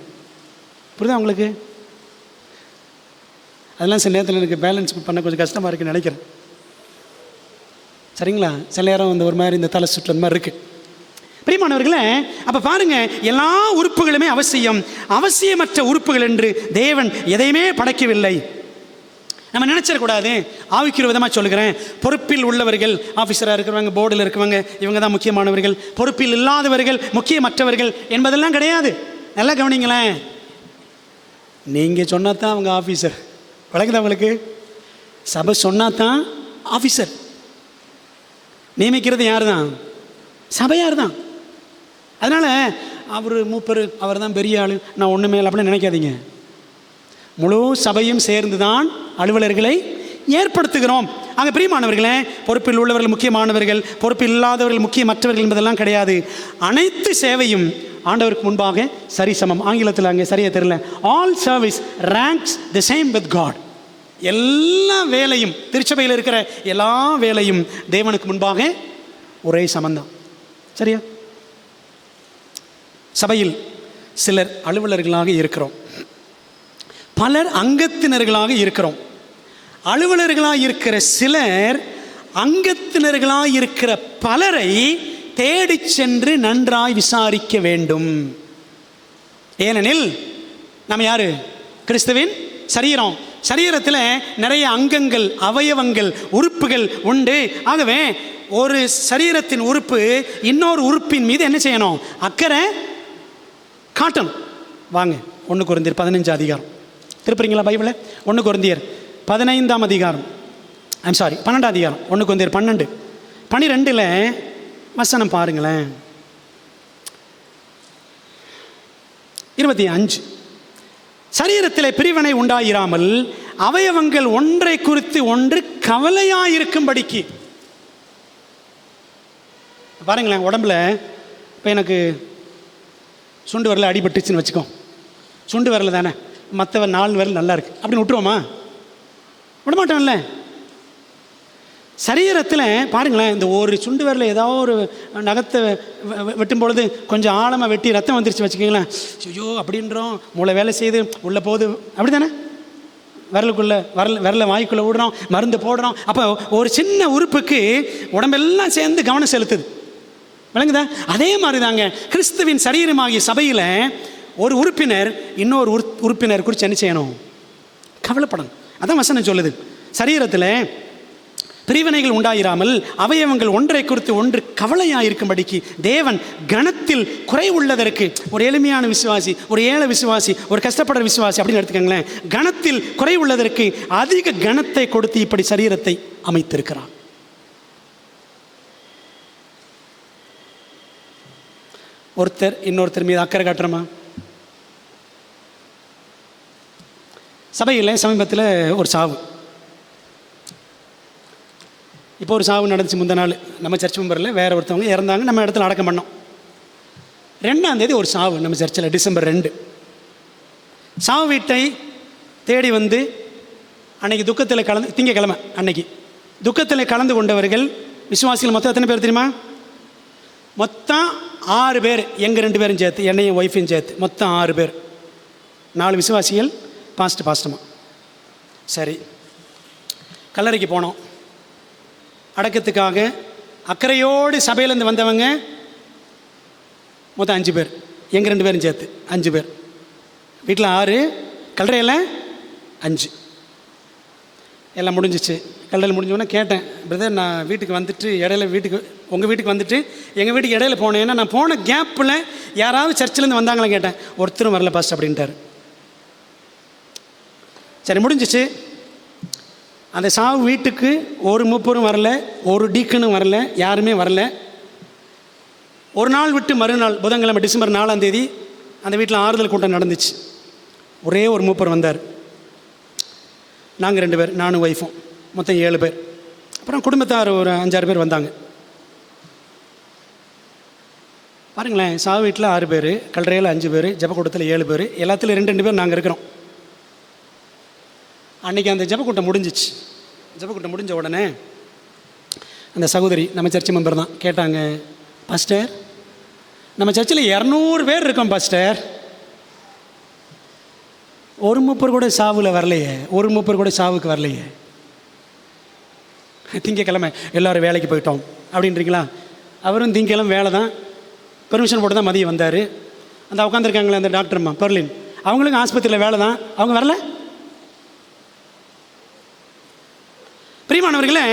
S1: புரியுதா உங்களுக்கு? அதெல்லாம் சில நேரத்தில் எனக்கு பேலன்ஸ் பண்ண கொஞ்சம் கஷ்டமாக இருக்குன்னு நினைக்கிறேன். சரிங்களா? சில நேரம் இந்த ஒரு மாதிரி இந்த தலை சுற்று அந்த மாதிரி இருக்குது. பிரியமானவர்களே, அப்போ பாருங்கள், எல்லா உறுப்புகளுமே அவசியம். அவசியமற்ற உறுப்புகள் என்று தேவன் எதையுமே படைக்கவில்லை. நம்ம நினச்சிடக்கூடாது. ஆவிக்கிற விதமாக சொல்லுகிறேன், பொறுப்பில் உள்ளவர்கள், ஆஃபீஸராக இருக்கிறவங்க, போர்டில் இருக்கிறவங்க, இவங்க தான் முக்கியமானவர்கள், பொறுப்பில் இல்லாதவர்கள் முக்கியமற்றவர்கள் என்பதெல்லாம் கிடையாது. நல்லா கவனிங்களேன். நீங்கள் சொன்னா தான் அவங்க ஆஃபீஸர். வழங்குதா உங்களுக்கு? சபை சொன்னா தான் ஆஃபீஸர். நியமிக்கிறது யார் தான்? சபையார் தான். அதனால் அவர் மூப்பர், அவர் தான் பெரிய ஆள், நான் ஒன்றுமே இல்லை அப்படின்னு நினைக்காதீங்க. முழு சபையும் சேர்ந்து தான் அலுவலர்களை ஏற்படுத்துகிறோம். அங்கே பிரியமானவர்களே, பொறுப்பில் உள்ளவர்கள் முக்கியமானவர்கள், பொறுப்பில் இல்லாதவர்கள் முக்கியமற்றவர்கள் என்பதெல்லாம் கிடையாது. அனைத்து சேவையும் ஆண்டவருக்கு முன்பாக சரிசமம். ஆங்கிலத்தில் அங்கே சரியாக தெரியல, all service ranks the same with God. எல்லா வேலையும், திருச்சபையில் இருக்கிற எல்லா வேலையும் தேவனுக்கு முன்பாக ஒரே சமந்தான். சரியா? சபையில் சிலர் அலுவலர்களாக இருக்கிறோம், பலர் அங்கத்தினர்களாக இருக்கிறோம். அலுவலர்களாக இருக்கிற சிலர் அங்கத்தினர்களாக இருக்கிற பலரை தேடி சென்று நன்றாய் விசாரிக்க வேண்டும். ஏனெனில் நம்ம யாரு? கிறிஸ்துவின் சரீரம். சரீரத்தில் நிறைய அங்கங்கள், அவயவங்கள், உறுப்புகள் உண்டு. ஆகவே ஒரு சரீரத்தின் உறுப்பு இன்னொரு உறுப்பின் மீது என்ன செய்யணும்? அக்கறை காட்டணும். வாங்க 1 கொரிந்தியர் 15 அதிகாரம் திருப்புறீங்களா பைபிளை? 1 கொரிந்தியர் 15 அதிகாரம், 12 அதிகாரம், 1 கொரிந்தியர் 12, 12 வசனம் பாருங்களேன். 25. சரீரத்தில் பிரிவினை உண்டாயிராமல் அவயவங்கள் ஒன்றை குறித்து ஒன்று கவலையாயிருக்கும்படிக்கு. பாருங்களேன், உடம்புல இப்போ எனக்கு சுண்டு வரல அடிபட்டுச்சுன்னு வச்சுக்கோ. சுண்டு வரல தானே, மற்ற 4 விரல் நல்லா இருக்குது அப்படின்னு விட்டுருவோமா? விடமாட்டோம்ல. சரீரத்தில் பாருங்களேன், இந்த ஒரு சுண்டு விரல ஏதாவது ஒரு நகத்தை வெட்டும் பொழுது கொஞ்சம் ஆழமாக வெட்டி ரத்தம் வந்துருச்சு வச்சுக்கோங்களேன், ஐயோ அப்படின்றோம், மூளை வேலை செய்து உள்ளே போகுது, அப்படி தானே? விரலுக்குள்ளே விரலை வாய்க்குள்ளே விடுறோம், மருந்து போடுறோம். அப்போ ஒரு சின்ன உறுப்புக்கு உடம்பெல்லாம் சேர்ந்து கவனம் செலுத்துது. விளங்குதா? அதே மாதிரி தாங்க கிறிஸ்துவின் சரீரமாகிய சபையில் ஒரு உறுப்பினர் இன்னொரு உறுப்பினர் குறித்து என்ன செய்யணும்? கவலைப்படணும். அதான் வசனம் சொல்லுது. சரீரத்தில் பிரிவினைகள் உண்டாயிராமல் அவயவங்கள் ஒன்றை குறித்து ஒன்று கவலையாயிருக்கும்படிக்கு தேவன் கணத்தில் குறை உள்ளதற்கு, ஒரு எளிமையான விசுவாசி, ஒரு ஏழை விசுவாசி, ஒரு கஷ்டப்படுற விசுவாசி அப்படின்னு எடுத்துக்கங்களேன், கணத்தில் குறை உள்ளதற்கு அதிக கணத்தை கொடுத்து இப்படி சரீரத்தை அமைத்திருக்கிறார். ஒருத்தர் இன்னொருத்தர் மீது அக்கறை காட்டுறோமா? சபையில் சமீபத்தில் ஒரு சாவு, இப்போ ஒரு சாவு நடந்துச்சு. முந்த நாள் நம்ம சர்ச் மெம்பரில் வேறு ஒருத்தவங்க இறந்தாங்க, நம்ம இடத்துல அடக்கம் பண்ணோம். 2ஆம் தேதி ஒரு சாவு நம்ம சர்ச்சில், டிசம்பர் 2. சாவு வீட்டை தேடி வந்து அன்னைக்கு துக்கத்தில் கலந்து, திங்கக்கிழமை அன்னைக்கு துக்கத்தில் கலந்து கொண்டவர்கள் விசுவாசிகள் மொத்தம் எத்தனை பேர் தெரியுமா? மொத்தம் 6 பேர். எங்கள் 2 பேரும் சேர்த்து, என்னையும் ஒய்ஃபையும் சேர்த்து மொத்தம் 6 பேர். 4 விசுவாசிகள், பாஸ்டமா. சரி, கல்லறைக்கு போனோம். அடக்கத்துக்காக அக்கறையோடு சபையிலேருந்து வந்தவங்க மொத்தம் 5 பேர். எங்கள் 2 பேரும் சேர்த்து 5 பேர். வீட்டில் 6, கல்லறையில் 5. எல்லாம் முடிஞ்சிச்சு. கல்லறையில் முடிஞ்சோன்னே கேட்டேன், பிரதர் நான் வீட்டுக்கு வந்துட்டு இடையில உங்கள் வீட்டுக்கு வந்துட்டு எங்கள் வீட்டுக்கு இடையில போனேன், ஏன்னா நான் போன கேப்பில் யாராவது சர்ச்சிலேருந்து வந்தாங்களா கேட்டேன். ஒருத்தரும் வரல பாஸ்ட் அப்படின்ட்டார். சரி, முடிஞ்சிச்சு. அந்த சாவு வீட்டுக்கு ஒரு மூப்பரும் வரல, ஒரு டீக்கனும் வரல, யாருமே வரல. ஒரு நாள் விட்டு மறுநாள் புதன்கிழமை டிசம்பர் 4ஆம் தேதி அந்த வீட்டில் ஆறுதல் கூட்டம் நடந்துச்சு. ஒரே ஒரு மூப்பர் வந்தார். நாங்கள் 2 பேர், நானும் ஒய்ஃபும், மொத்தம் 7 பேர். அப்புறம் குடும்பத்தார் ஒரு 5-6 பேர் வந்தாங்க. பாருங்களேன், சாவு வீட்டில் 6 பேர், கல்லறையில் 5 பேர், ஜபக்கூட்டத்தில் 7 பேர், எல்லாத்துலையும் 2 பேர் நாங்கள் இருக்கிறோம். அன்றைக்கி அந்த ஜபக்கூட்டம் முடிஞ்சிச்சு. ஜபக்கூட்டம் முடிஞ்ச உடனே அந்த சகோதரி, நம்ம சர்ச் மெம்பர் தான், கேட்டாங்க, பாஸ்டர் நம்ம சர்ச்சில் 200 பேர் இருக்கோம் பாஸ்டர், ஒரு மூப்பர் கூட சாவில் வரலையே, ஒரு மூப்பர் கூட சாவுக்கு வரலையே, திங்கக்கிழமை எல்லோரும் வேலைக்கு போயிட்டோம் அப்படின்றீங்களா? அவரும் திங்கக்கிழமை வேலை தான், பெர்மிஷன் போட்டு தான் மதியம் வந்தார். அந்த உட்காந்துருக்காங்களே அந்த டாக்டர்மா பெர்லின், அவங்களுக்கும் ஆஸ்பத்திரியில் வேலை தான், அவங்க வரல. பிரியமானவர்களே,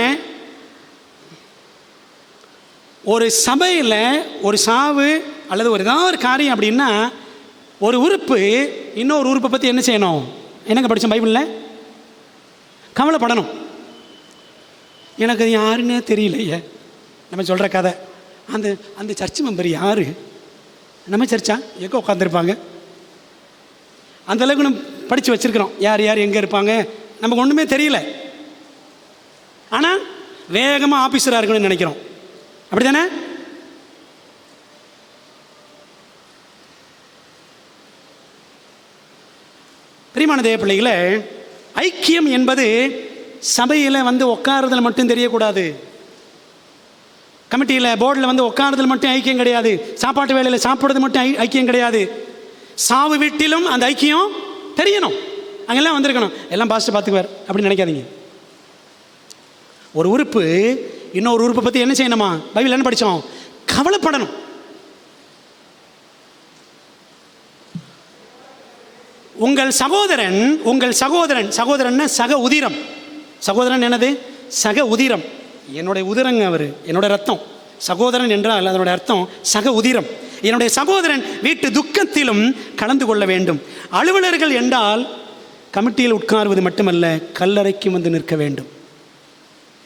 S1: ஒரு சபையில் ஒரு சாவு அல்லது ஒரு ஏதாவது ஒரு காரியம் அப்படின்னா ஒரு உறுப்பு இன்னொரு உறுப்பை பற்றி என்ன செய்யணும்? என்னங்க படித்தோம் பைபிளில்? கவலைப்படணும். எனக்கு அது யாருன்னே தெரியலையே, நம்ம சொல்கிற கதை. அந்த அந்த சர்ச் மெம்பர் யார்? நம்ம சர்ச்சா? எங்கே உட்காந்துருப்பாங்க? அந்தளவுக்கு நம்ம படித்து வச்சுருக்கிறோம், யார் யார் எங்கே இருப்பாங்க, நமக்கு ஒன்றுமே தெரியல. ஆனால் வேகமாக ஆஃபீஸராக இருக்கணும்னு நினைக்கிறோம், அப்படி தானே? பிரியமான தேவ பிள்ளைகளே, ஐக்கியம் என்பது சபையில் வந்து உட்காருதல் மட்டும் தெரியக்கூடாது. கமிட்டியில் போர்டில் வந்து உட்காருதல் மட்டும் ஐக்கியம் கிடையாது. சாப்பாட்டு வேலையில் சாப்பிட்றது மட்டும் ஐக்கியம் கிடையாது. சாவு வீட்டிலும் அந்த ஐக்கியம் தெரியணும். அங்கெல்லாம் வந்திருக்கணும், எல்லாம் பாஸ்டர் பார்த்துக்குவார் அப்படின்னு நினைக்காதீங்க. ஒரு உறுப்பு இன்னொரு உறுப்பை பற்றி என்ன செய்யணுமா? பைபிள் என்ன படித்தோம்? கவலைப்படணும். உங்கள் சகோதரன் சக உதிரம். சகோதரன் என்னது? சக உதிரம். என்னுடைய உதிரங்க அவர், என்னோட ரத்தம். சகோதரன் என்றால் அதனுடைய அர்த்தம் சக உதிரம். என்னுடைய சகோதரன் வீட்டு துக்கத்திலும் கலந்து கொள்ள வேண்டும். அலுவலர்கள் என்றால் கமிட்டியில் உட்காருவது மட்டுமல்ல, கல்லறைக்கும் வந்து நிற்க வேண்டும்.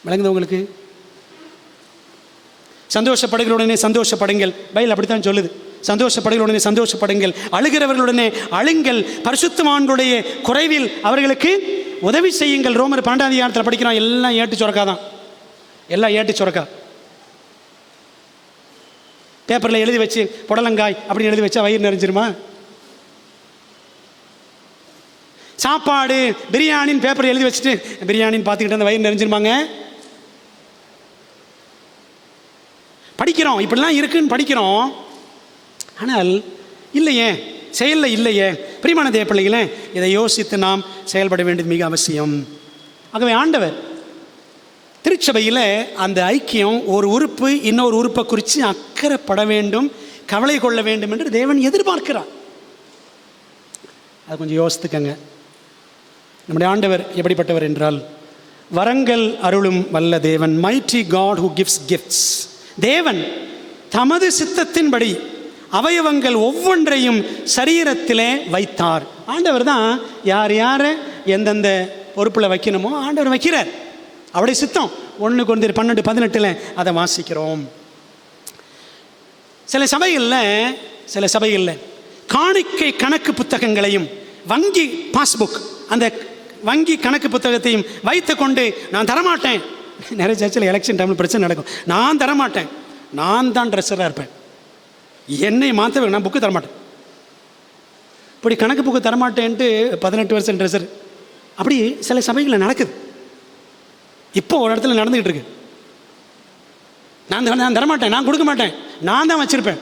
S1: விளங்குது உங்களுக்கு? சந்தோஷப்படுகிறவுடனே சந்தோஷப்படுங்கள், பைபிள் அப்படித்தான் சொல்லுது. சந்தோஷப்படுகிறவுடனே சந்தோஷப்படுங்கள், அழுகிறவர்களுடனே அழுங்கள், பரிசுத்தவான்களுடைய குறைவில் அவர்களுக்கு உதவி செய்யுங்கள். ரோமர் 12ஆம் அதிகாரத்தில் படிக்கிறோம். எல்லாம் ஏட்டு சுரக்கா தான், எல்லாம் ஏட்டு சுரக்கா. பேப்பரில் எழுதி வச்சு புடலங்காய் அப்படின்னு எழுதி வச்சா வயிறு நிறைஞ்சிருமா? சாப்பாடு பிரியாணின்னு பேப்பர் எழுதி வச்சுட்டு பிரியாணின்னு பார்த்துக்கிட்டு அந்த வயிறு நிறைஞ்சிருமாங்க? படிக்கிறோம், இப்படிலாம் இருக்குன்னு படிக்கிறோம், ஆனால் இல்லையே, செயலில் இல்லையே. பிரியமான தேவ பிள்ளைகளே, இதை யோசித்து நாம் செயல்பட வேண்டியது மிக அவசியம். ஆகவே ஆண்டவர் திருச்சபையில் அந்த ஐக்கியம், ஒரு உறுப்பு இன்னொரு உறுப்பை குறித்து அக்கறைப்பட வேண்டும், கவலை கொள்ள வேண்டும் என்று தேவன் எதிர்பார்க்கிறார். அது கொஞ்சம் யோசித்துக்கங்க. நம்முடைய ஆண்டவர் எப்படிப்பட்டவர் என்றால், வரங்கள் அருளும் வல்ல தேவன், mighty God who gives gifts. தேவன் தமது சித்தத்தின்படி அவயவங்கள் ஒவ்வொன்றையும் சரீரத்திலே வைத்தார். ஆண்டவர் தான் யார் யாரை எந்தெந்த பொறுப்பில் வைக்கணுமோ ஆண்டவர் வைக்கிறார். அவருடைய சித்தம். 1 Corinthians 12:18 அதை வாசிக்கிறோம். சில சபைகளில் காணிக்கை கணக்கு புத்தகங்களையும் வங்கி பாஸ்புக், அந்த வங்கி கணக்கு புத்தகத்தையும் வைத்து கொண்டு நான் தரமாட்டேன். நிறைய சர்ச்சில் எலெக்ஷன் டைமில் பிரச்சனை நடக்கும். நான் தரமாட்டேன், நான் தான் ட்ரெஸ்ஸராக இருப்பேன், என்னை மாற்ற, நான் புக்கு தரமாட்டேன். இப்படி கணக்கு புக்கு தரமாட்டேன்ட்டு 18 வருஷம் ட்ரெஸ்ஸர், அப்படி சில சபைகளில் நடக்குது. இப்போ ஒரு இடத்துல நடந்துக்கிட்டு இருக்கு. நான் தரமாட்டேன், நான் கொடுக்க மாட்டேன், நான் தான் வச்சுருப்பேன்.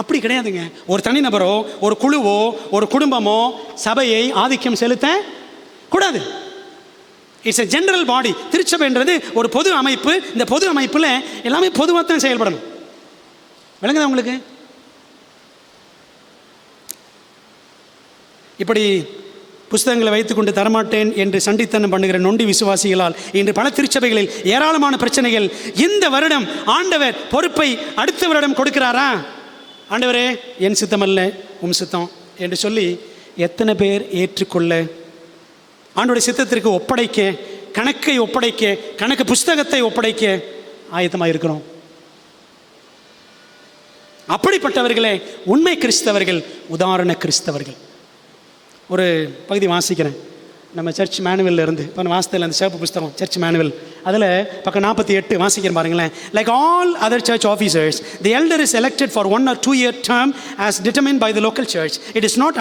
S1: அப்படி கிடையாதுங்க. ஒரு தனிநபரோ ஒரு குழுவோ ஒரு குடும்பமோ சபையை ஆதிக்கம் செலுத்த கூடாது. It's a general body. திருச்சபைன்றது ஒரு பொது அமைப்பு. இந்த பொது அமைப்பில் எல்லாமே பொதுவாக தான் செயல்படணும். விளங்குதா உங்களுக்கு? இப்படி புஸ்தகங்களை வைத்துக்கொண்டு தரமாட்டேன் என்று சண்டித்தனம் பண்ணுகிற நொண்டி விசுவாசிகளால் இன்று பல திருச்சபைகளில் ஏராளமான பிரச்சனைகள். இந்த வருடம் ஆண்டவர் பொறுப்பை அடுத்த வருடம் கொடுக்கிறாரா? ஆண்டவரே, என் சித்தம் அல்ல உம் சித்தம் என்று சொல்லி எத்தனை பேர் ஏற்றுக்கொள்ள, ஆண்டவருடைய சித்தத்திற்கு ஒப்படைக்க, கணக்கை ஒப்படைக்க, கணக்கு புஸ்தகத்தை ஒப்படைக்க ஆயத்தமாக இருக்கிறோம்? அப்படிப்பட்டவர்களே உண்மை கிறிஸ்தவர்கள், உதாரண கிறிஸ்தவர்கள். ஒரு பகுதி வாசிக்கிறேன் நம்ம சர்ச் மேனுவலில் இருந்து. இப்போ வாசத்தில் அந்த சிவப்பு புஸ்தகம் சர்ச் மேனுவல், அதில் பக்கம் 48 வாசிக்கிறேன் பாருங்களேன். Like all other church officers, the elder is elected for 1 or 2 year term as determined by the local church. It is not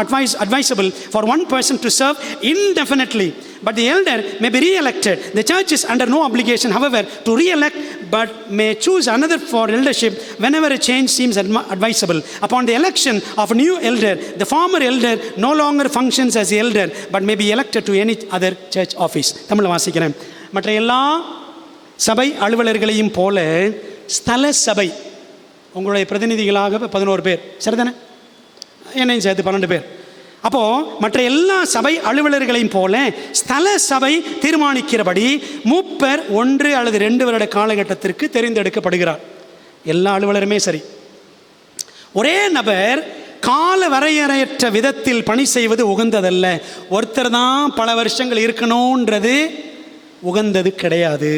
S1: advisable for one person to serve indefinitely, but the elder may be re-elected. The church is under no obligation, however, to re-elect, but may choose another for eldership whenever a change seems advisable. Upon the election of a new elder, the former elder no longer functions as the elder, but may be elected to any other church office. Tamil வாசிக்கிறேன். மற்ற எல்லா சபை அலுவலர்களையும் போல ஸ்தல சபை உங்களுடைய பிரதிநிதிகளாக 11 பேர், சரிதானே? என்னையும் சேர்த்து 12 பேர். அப்போது மற்ற எல்லா சபை அலுவலர்களையும் போல ஸ்தல சபை தீர்மானிக்கிறபடி மூப்பர் 1 அல்லது 2 வருட காலகட்டத்திற்கு தெரிந்தெடுக்கப்படுகிறார். எல்லா அலுவலருமே சரி. ஒரே நபர் கால வரையறையற்ற விதத்தில் பணி செய்வது உகந்ததல்ல. ஒருத்தர் தான் பல வருஷங்கள் இருக்கணுன்றது உகந்தது கிடையாது.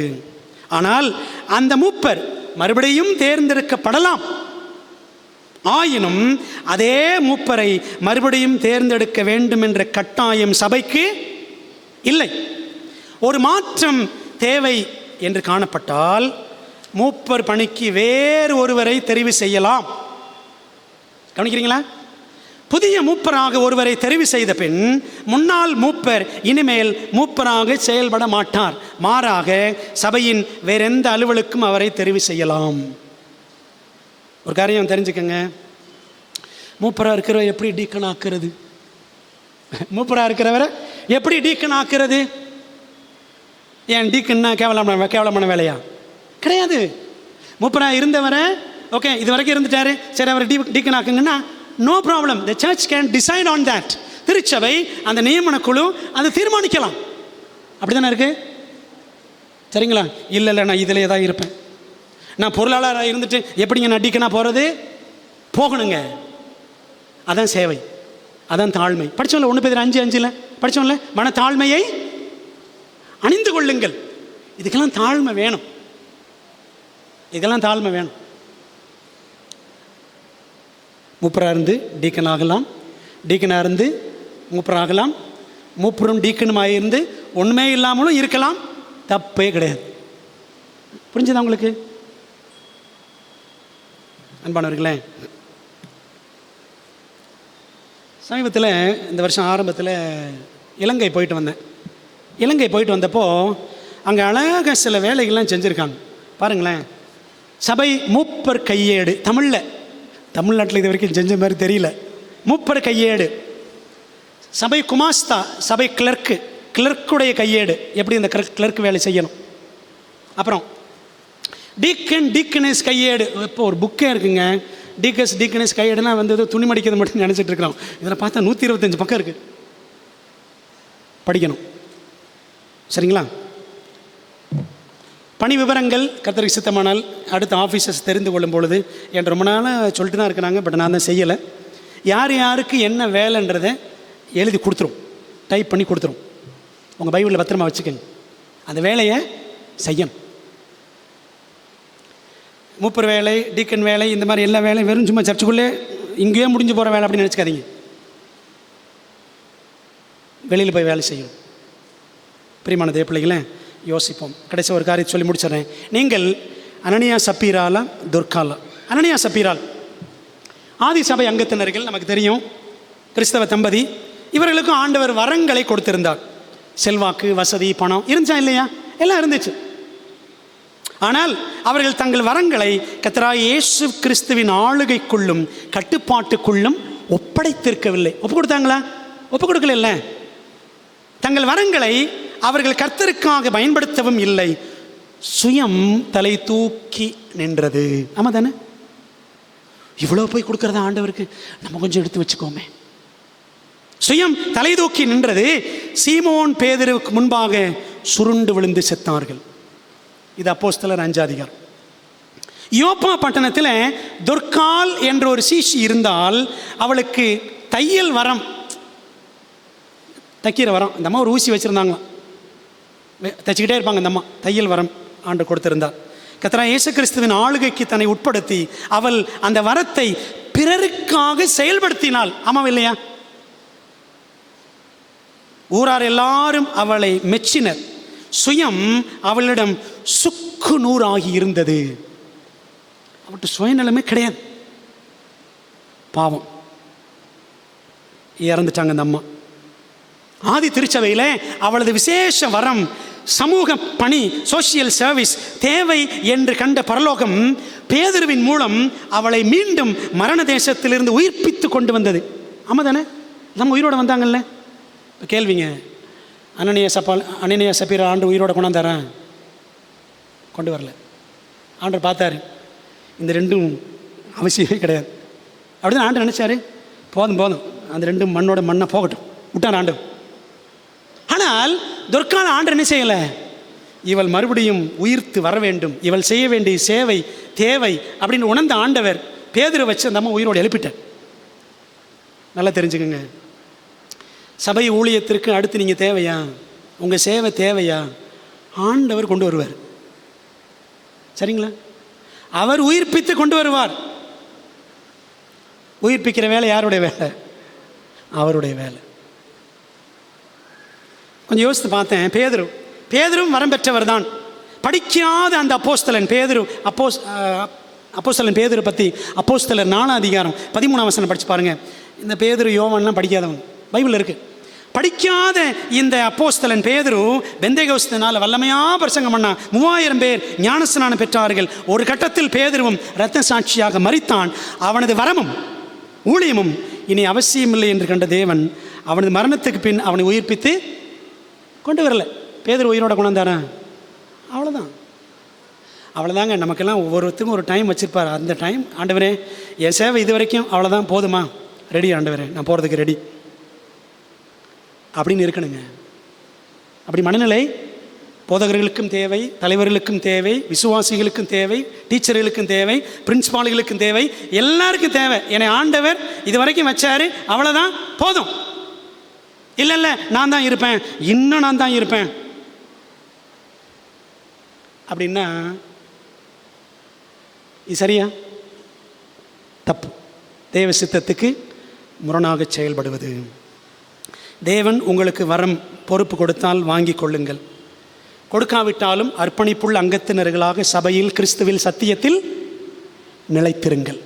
S1: ஆனால் அந்த மூப்பர் மறுபடியும் தேர்ந்தெடுக்கப்படலாம். ஆயினும் அதே மூப்பரை மறுபடியும் தேர்ந்தெடுக்க வேண்டும் என்ற கட்டாயம் சபைக்கு இல்லை. ஒரு மாற்றம் தேவை என்று காணப்பட்டால் மூப்பர் பணிக்கு வேறு ஒருவரை தெரிவு செய்யலாம். கவனிக்கிறீங்களா? புதிய மூப்பராக ஒருவரை தெரிவு செய்த பின் முன்னாள் மூப்பர் இனிமேல் மூப்பராக செயல்பட மாட்டார். மாறாக சபையின் வேறெந்த அலுவலுக்கும் அவரை தெரிவு செய்யலாம். ஒரு காரியம் தெரிஞ்சுக்கங்க, மூப்பராக இருக்கிறவரை எப்படி டீக்கன் ஆக்குறது? மூப்பராக இருக்கிறவரை எப்படி டீக்கன் ஆக்குறது? ஏன் டீக்கன்னா கேவலமான வேலையா? கிடையாது. மூப்பராக இருந்தவரை ஓகே இது வரைக்கும் இருந்துட்டாரு, சரி அவர் டீக்கன் ஆக்குங்கன்னா no problem. The church can decide on that. திருச்சபை அந்த நியமன குழு அதை தீர்மானிக்கலாம். அப்படி தானே இருக்கு, சரிங்களா? இல்லை நான் இதிலே தான் இருப்பேன், நான் பொருளாளராக இருந்துட்டு எப்படிங்க நான் டீக்கனாக போகிறது? போகணுங்க. அதான் சேவை, அதான் தாழ்மை. படித்தோம்ல 1 Peter 5:5 படித்தோம்ல, மன தாழ்மையை அணிந்து கொள்ளுங்கள். இதுக்கெல்லாம் தாழ்மை வேணும், இதெல்லாம் தாழ்மை வேணும். மூப்பராக இருந்து டீக்கன் ஆகலாம், டீக்கனாக இருந்து மூப்பராகலாம், மூப்பரும் டீக்கனுமாக இருந்து ஒன்றுமே இல்லாமலும் இருக்கலாம், தப்பே கிடையாது. புரிஞ்சுதா உங்களுக்கு? அன்பானவர்களே, சமீபத்தில் இந்த வருஷம் ஆரம்பத்தில் இலங்கை போயிட்டு வந்தேன். இலங்கை போயிட்டு வந்தப்போ அங்கே அழகாக சில வேலைகள்லாம் செஞ்சுருக்காங்க பாருங்களேன். சபை மூப்பர் கையேடு, தமிழ்நாட்டில் இது வரைக்கும் செஞ்ச மாதிரி தெரியல. மூப்பர் கையேடு, சபை குமாஸ்தா, சபை கிளர்க்குடைய கையேடு, எப்படி இந்த கிளர்க் வேலை செய்யணும். அப்புறம் டீக்கனஸ் கையேடு. இப்போ ஒரு புக்கே இருக்குங்க, டீக்கனஸ் கையேடுனா வந்து ஏதோ துணி மடிக்கிறது மட்டும் நினச்சிட்டு இருக்கிறோம். இதில் பார்த்தா 125 பக்கம் இருக்குது, படிக்கணும். சரிங்களா? பணி விவரங்கள் கர்த்தருக்கு சித்தமானால் அடுத்த ஆஃபீஸர்ஸ் தெரிந்து கொள்ளும் பொழுது என் ரொம்ப நாளாக சொல்லிட்டு தான் இருக்கிறாங்க, பட் நான் தான் செய்யலை. யார் யாருக்கு என்ன வேலைன்றதை எழுதி கொடுத்துரும், டைப் பண்ணி கொடுத்துரும். உங்கள் பைபிளில் பத்திரமா வச்சுக்கோங்க, அந்த வேலையை செய்யணும். மூப்பர் வேலை, டீக்கன் வேலை, இந்த மாதிரி எல்லா வேலையும் வெறும் சும்மா சர்ச்சுக்குள்ளே இங்கேயே முடிஞ்சு போகிற வேலை அப்படின்னு நினச்சிக்காதீங்க. வெளியில் போய் வேலை செய்யணும். பிரியமான தேவ பிள்ளைகளே, யோசிப்போம். கடைசி ஒரு காரியத்தை சொல்லி முடிச்சிடறேன். நீங்கள் அனனியா சப்பீராலா துர்காலா? அனனியா சப்பீரால் ஆதி சபை அங்கத்தினர்கள், நமக்கு தெரியும், கிறிஸ்தவ தம்பதி. இவர்களுக்கும் ஆண்டவர் வரங்களை கொடுத்திருந்தார். செல்வாக்கு, வசதி, பணம் இருந்துச்சா இல்லையா? எல்லாம் இருந்துச்சு. ஆனால் அவர்கள் தங்கள் வரங்களை கர்த்தராகிய இயேசு கிறிஸ்துவின் ஆளுகைக்குள்ளும் கட்டுப்பாட்டுக்குள்ளும் ஒப்படைத்திருக்கவில்லை. ஒப்பு கொடுத்தாங்களா? ஒப்பு கொடுக்கல. இல்லை, தங்கள் வரங்களை அவர்கள் கர்த்தருக்காக பயன்படுத்தவும் இல்லை. சுயம் தலை தூக்கி நின்றது. ஆமாம் தானே? இவ்வளோ போய் கொடுக்கறதா ஆண்டவருக்கு, நம்ம கொஞ்சம் எடுத்து வச்சுக்கோமே. சுயம் தலை தூக்கி நின்றது. சீமோன் பேதுருவுக்கு முன்பாக சுருண்டு விழுந்து செத்தார்கள். இது அப்போஸ்தலர் 5 அதிகாரம். யோப்பா பட்டணத்தில் துர்கால் என்ற ஒரு சீஷி இருந்தால் அவளுக்கு தையல் வரம், தைக்கிற வரம். இந்த அம்மா ஒரு ஊசி வச்சுருந்தாங்களாம், தைச்சிக்கிட்டே இருப்பாங்க. இந்த அம்மா தையல் வரம் ஆண்டு கொடுத்திருந்தார். கர்த்தராகிய இயேசு கிறிஸ்துவின் ஆளுகைக்கு தன்னை உட்படுத்தி அவள் அந்த வரத்தை பிறருக்காக செயல்படுத்தினாள். ஆமாம் இல்லையா? ஊரார் எல்லாரும் அவளை மெச்சினர். சுயம் அவளிடம் சுக்கு நூறாகி இருந்தது. அவட்டு சுயநலமே கிடையாது. பாவம், இறந்துட்டாங்க அந்த அம்மா. ஆதி திருச்சபையில் அவளது விசேஷ வரம், சமூக பணி, சோசியல் சர்வீஸ் தேவை என்று கண்ட பரலோகம் பேதுருவின் மூலம் அவளை மீண்டும் மரண தேசத்திலிருந்து உயிர்ப்பித்து கொண்டு வந்தது. ஆமாம் தானே? நம்ம உயிரோடு வந்தாங்கல்ல. இப்போ கேள்விங்க, அனனியா சப்பீரா ஆண்டு உயிரோட கொண்டாந்தாரன்? கொண்டு வரல. ஆண்டவர் பார்த்தாரு, இந்த ரெண்டும் அவசியமே கிடையாது அப்படின்னு ஆண்டு நினச்சாரு. போதும் அந்த ரெண்டும் மண்ணோட மண்ணை போகட்டும் விட்டார் ஆண்டு. ஆனால் துர்கான ஆண்டு என்ன செய்யலை? இவள் மறுபடியும் உயிர்த்து வர வேண்டும், இவள் செய்ய வேண்டிய சேவை தேவை அப்படின்னு உணர்ந்த ஆண்டவர் பேதுரு வச்சு அந்த அம்மா உயிரோடு எழுப்பிட்டார். நல்லா தெரிஞ்சுக்கோங்க, சபை ஊழியத்திற்கு அடுத்து நீங்கள் தேவையா, உங்கள் சேவை தேவையா, ஆண்டவர் கொண்டு வருவார். சரிங்களா? அவர் உயிர்ப்பித்து கொண்டு வருவார். உயிர்ப்பிக்கிற வேலை யாருடைய வேலை? அவருடைய வேலை. கொஞ்சம் யோசித்து பார்த்தேன். பேதுரும் வரம் பெற்றவர் தான். படிக்காத அந்த அப்போஸ்தலன் பேதுரு, அப்போஸ்தலன் பேதுரு பற்றி அப்போஸ்தலர் 4ஆம் அதிகாரம் 13ஆம் வசனம் படித்து பாருங்கள். இந்த பேதுரு யோவான்லாம் படிக்காதவங்க, பைபிளில் இருக்குது. படிக்காத இந்த அப்போஸ்தலன் பேதுரு பெந்தேகோஸ்தினால் வல்லமையாக பிரசங்கம் பண்ணா. 3000 பேர் ஞானஸ்நானம் பெற்றார்கள். ஒரு கட்டத்தில் பேதுருவும் இரத்த சாட்சியாக மரித்தான். அவனது வரமும் ஊழியமும் இனி அவசியமில்லை என்று கண்ட தேவன் அவனது மரணத்துக்கு பின் அவனை உயிர்ப்பித்து கொண்டு வரல. பேதுரு உயிரோட கொண்டாந்தாரா? அவ்வளோதாங்க. நமக்கெல்லாம் ஒவ்வொருத்தருக்கும் ஒரு டைம் வச்சுருப்பார். அந்த டைம், ஆண்டவரே என் சேவை இது வரைக்கும் அவ்வளோதான், போதுமா, ரெடி ஆண்டவரே, நான் போகிறதுக்கு ரெடி அப்படின்னு இருக்கணுங்க. அப்படி மனநிலை போதகர்களுக்கும் தேவை, தலைவர்களுக்கும் தேவை, விசுவாசிகளுக்கும் தேவை, டீச்சர்களுக்கும் தேவை, பிரின்சிபால்களுக்கும் தேவை, எல்லாருக்கும் தேவை. என்னை ஆண்டவர் இது வரைக்கும் வச்சாரு, அவ்வளோதான், போதும். இல்லை நான் தான் இருப்பேன், இன்னும் நான் தான் இருப்பேன் அப்படின்னா இது சரியா? தப்பு. தேவ சித்தத்துக்கு முரணாக செயல்படுவது. தேவன் உங்களுக்கு வரம் பொறுப்பு கொடுத்தால் வாங்கி கொள்ளுங்கள். கொடுக்காவிட்டாலும் அர்ப்பணிப்புள்ள அங்கத்தினர்களாக சபையில் கிறிஸ்துவில் சத்தியத்தில் நிலைத்திருங்கள்.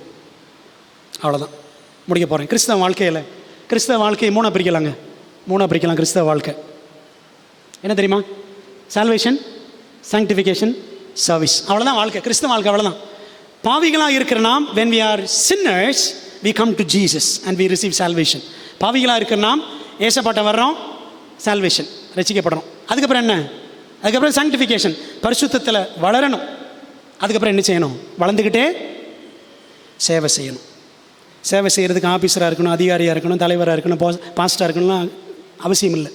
S1: அவ்வளோதான், முடிக்க போகிறேன். கிறிஸ்தவ வாழ்க்கையை மூணாக பிரிக்கலாம். கிறிஸ்தவ வாழ்க்கை என்ன தெரியுமா? Salvation, sanctification, service. அவ்வளோதான் வாழ்க்கை, கிறிஸ்தவ வாழ்க்கை. அவ்வளோதான். பாவிகளாக இருக்கிற நாம், when we are sinners we come to Jesus and we receive salvation. பாவிகளாக இருக்கிற நாம் ஏசப்பாட்ட வர்றோம், சால்வேஷன், ரசிக்கப்படுறோம். அதுக்கப்புறம் என்ன? அதுக்கப்புறம் சாங்டிஃபிகேஷன், பரிசுத்தத்தில் வளரணும். அதுக்கப்புறம் என்ன செய்யணும்? வளர்ந்துக்கிட்டே சேவை செய்யணும். சேவை செய்கிறதுக்கு ஆஃபீஸராக இருக்கணும், அதிகாரியாக இருக்கணும், தலைவராக இருக்கணும், பாஸ்டராக இருக்கணும்லாம் அவசியம் இல்லை.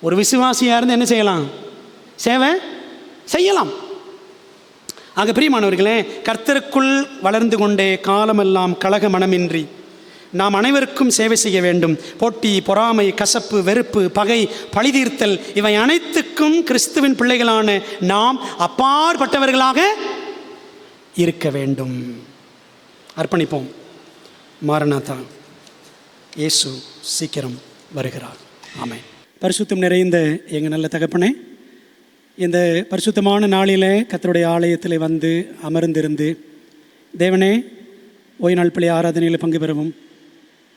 S1: ஒரு விசுவாசியாக இருந்து என்ன செய்யலாம்? சேவை செய்யலாம். ஆக பிரியமானவர்களே, கர்த்தருக்குள் வளர்ந்து கொண்டே காலமெல்லாம் கலக மனமின்றி நாம் அனைவருக்கும் சேவை செய்ய வேண்டும். போட்டி, பொறாமை, கசப்பு, வெறுப்பு, பகை, பழிதீர்த்தல் இவை அனைத்துக்கும் கிறிஸ்துவின் பிள்ளைகளான நாம் அப்பாற்பட்டவர்களாக இருக்க வேண்டும். அர்ப்பணிப்போம். மாரநாதா, இயேசு சீக்கிரம் வருகிறார். ஆமென். பரிசுத்தம் நிறைந்த எங்கள் நல்ல தகப்பனே, இந்த பரிசுத்தமான நாளில் கர்த்தருடைய ஆலயத்தில் வந்து அமர்ந்திருந்து தேவனே, ஓய்வு நாள் பள்ளி ஆராதனையில் பங்கு பெறவும்,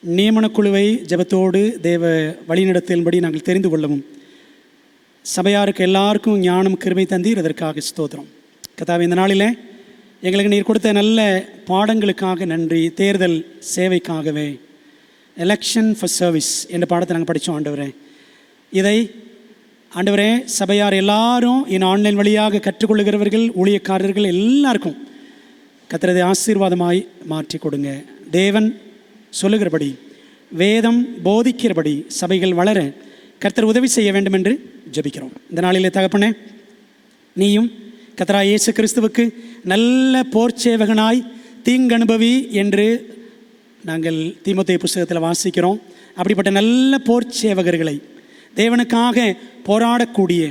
S1: நியமனக்குழுவை ஜெபத்தோடு தேவ வழிநடத்தலின்படி நாங்கள் தெரிந்து கொள்ளவும், சபையாருக்கு எல்லாருக்கும் ஞானம் கிருபை தந்தீர், அதற்காக ஸ்தோத்திரம். கர்த்தாவே, இந்த நாளில் எங்களுக்கு நீர் கொடுத்த நல்ல பாடங்களுக்காக நன்றி. தேர்தல் சேவைக்காகவே, எலெக்ஷன் ஃபார் சர்வீஸ் என்ற பாடத்தை நாங்கள் படித்தோம். ஆண்டவரே, இதை ஆண்டவரே சபையார் எல்லாரும் என் ஆன்லைன் வழியாக கற்றுக்கொள்ளுகிறவர்கள், ஊழியக்காரர்கள் எல்லாருக்கும் கர்த்தரதை ஆசீர்வாதமாய் மாற்றி கொடுங்க. தேவன் சொல்லுகிறபடி, வேதம் போதிக்கிறபடி சபைகள் வளர கர்த்தர் உதவி செய்ய வேண்டும் என்று ஜெபிக்கிறோம். இந்த நாளிலே தகப்பனே, நீயும் கர்த்தராகிய இயேசு கிறிஸ்துவுக்கு நல்ல போர்ச்சேவகனாய் தீங்கனுபவி என்று நாங்கள் தீமோத்தேயு புஸ்தகத்தில் வாசிக்கிறோம். அப்படிப்பட்ட நல்ல போர்ச்சேவகர்களை, தேவனுக்காக போராடக்கூடிய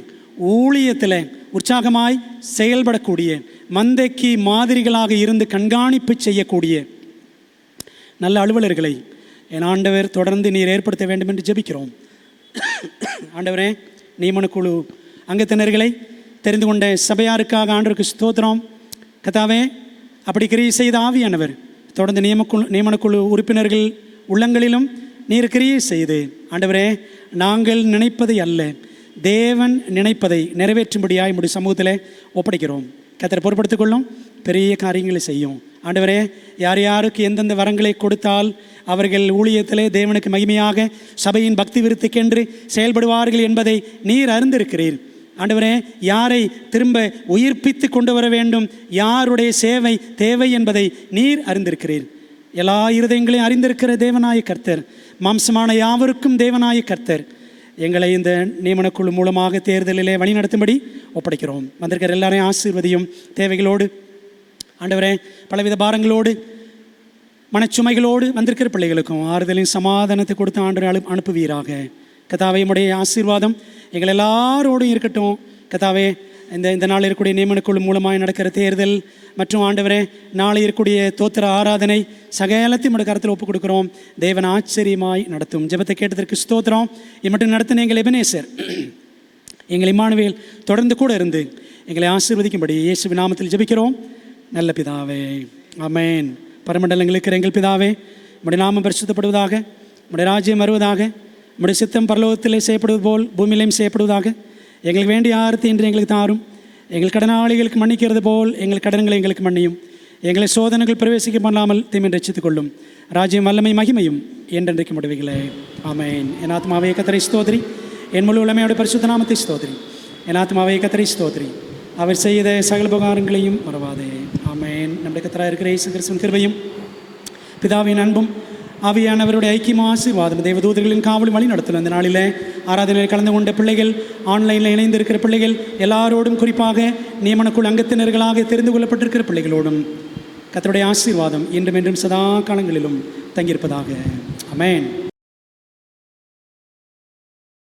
S1: ஊழியத்தில் உற்சாகமாய் செயல்படக்கூடிய, மந்தைக்கு மாதிரிகளாக இருந்து கண்காணிப்பு செய்யக்கூடிய நல்ல அலுவலர்களை என் ஆண்டவர் தொடர்ந்து நீர் ஏற்படுத்த வேண்டும் என்று ஜெபிக்கிறோம். ஆண்டவரே, நியமனக்குழு அங்கத்தினர்களை தெரிந்து கொண்ட சபையாருக்காக ஆண்டவருக்கு ஸ்தோத்திரம். கர்த்தாவே, அப்படி கிரியை செய்த ஆவியானவர் தொடர்ந்து நியமனக்குழு உறுப்பினர்கள் உள்ளங்களிலும் நீர் கிரியை செய்து ஆண்டவரே, நாங்கள் நினைப்பதை அல்ல, தேவன் நினைப்பதை நிறைவேற்றும்படியாய் உம்முடைய சமூகத்தில் ஒப்படைக்கிறோம். கர்த்தர் பொறுப்படுத்திக் கொள்ளும், பெரிய காரியங்களை செய்யும். ஆண்டவரே, யார் யாருக்கு எந்தெந்த வரங்களை கொடுத்தால் அவர்கள் ஊழியத்திலே தேவனுக்கு மகிமையாக சபையின் பக்தி விருத்திக்கென்று செயல்படுவார்கள் என்பதை நீர் அறிந்திருக்கிறீர். ஆண்டவரே, யாரை திரும்ப உயிர்ப்பித்து கொண்டு வர வேண்டும், யாருடைய சேவை தேவை என்பதை நீர் அறிந்திருக்கிறீர். எல்லா இருதயங்களையும் அறிந்திருக்கிற தேவனாய கர்த்தர், மாம்சமான யாவருக்கும் தேவனாய கர்த்தர், எங்களை இந்த நியமனக்குழு மூலமாக தேர்தலிலே வழிநடத்தும்படி ஒப்படைக்கிறோம். வந்திருக்கிற எல்லாரையும் ஆசீர்வதியும். தேவைகளோடு ஆண்டவரே, பலவித பாரங்களோடு மனச்சுமைகளோடு வந்திருக்கிற பிள்ளைகளுக்கும் ஆறுதலையும் சமாதானத்தை கொடுத்து ஆண்டு அனுப்புவீராக. கர்த்தாவே, உம்முடைய ஆசீர்வாதம் எங்கள் எல்லாரோடும் இருக்கட்டும். கர்த்தாவே, இந்த நாள் இருக்கக்கூடிய நியமனக்குழு மூலமாக நடக்கிற தேர்தல் மற்றும் ஆண்டவரே, நாளை இருக்கக்கூடிய தோத்திர ஆராதனை சகலத்தையும் உடைய கருத்தில் ஒப்புக் கொடுக்குறோம். தேவன் ஆச்சரியமாய் நடத்தும். ஜெபத்தை கேட்டதற்கு ஸ்தோத்திரம். இம்மட்டும் நடத்தின எங்கள் எபனேசர், எங்கள் இம்மானுவேல் தொடர்ந்து கூட இருந்து எங்களை ஆசீர்வதிக்கும்படி இயேசுவின் நாமத்தில் ஜெபிக்கிறோம் நல்ல பிதாவே, ஆமென். பரமண்டலங்களில் இருக்கிற எங்கள் பிதாவே, உம்முடைய நாமம் பரிசுத்தப்படுவதாக, உம்முடைய ராஜ்யம் வருவதாக, உம்முடைய சித்தம் பரலோகத்திலே செய்யப்படுவது போல் பூமியிலையும் செய்யப்படுவதாக. எங்களுக்கு வேண்டிய ஆரத்தி இன்று எங்களுக்கு தாரும். எங்கள் கடனாளிகளுக்கு மன்னிக்கிறது போல் எங்கள் கடன்களை எங்களுக்கு மன்னியும். எங்களை சோதனைகள் பிரவேசிக்க பண்ணாமல் தீமை ரட்சித்துக் கொள்ளும். ராஜ்யம் வல்லமை மகிமையும் என்றென்றைக்கு முடிவுகளே, ஆமென். என் ஆத்மாவே கர்த்தரை ஸ்தோத்திரி, என் முழு உலமையோட பரிசுத்த நாமத்தை ஸ்தோத்திரி. என் ஆத்மாவே கர்த்தரை ஸ்தோத்திரி, அவர் செய்த சகல உபகாரங்களையும் மறவாதே, ஆமென். நம்முடைய கர்த்தராக இருக்கிற இயேசு கிறிஸ்துவின் கிருபையும் பிதாவின் அன்பும் ஆவியானவருடைய ஐக்கியமும் ஆசீர்வாதம் தேவதூதர்களின் காவலும் வழி நடத்தணும். இந்த நாளில் ஆராதனையில் கலந்து கொண்ட பிள்ளைகள், ஆன்லைனில் இணைந்திருக்கிற பிள்ளைகள் எல்லாரோடும், குறிப்பாக நியமனக்குழு அங்கத்தினர்களாக தெரிந்து கொள்ளப்பட்டிருக்கிற பிள்ளைகளோடும் கர்த்தருடைய ஆசீர்வாதம் இன்றும் என்றும் சதா காலங்களிலும் தங்கியிருப்பதாக, ஆமென்.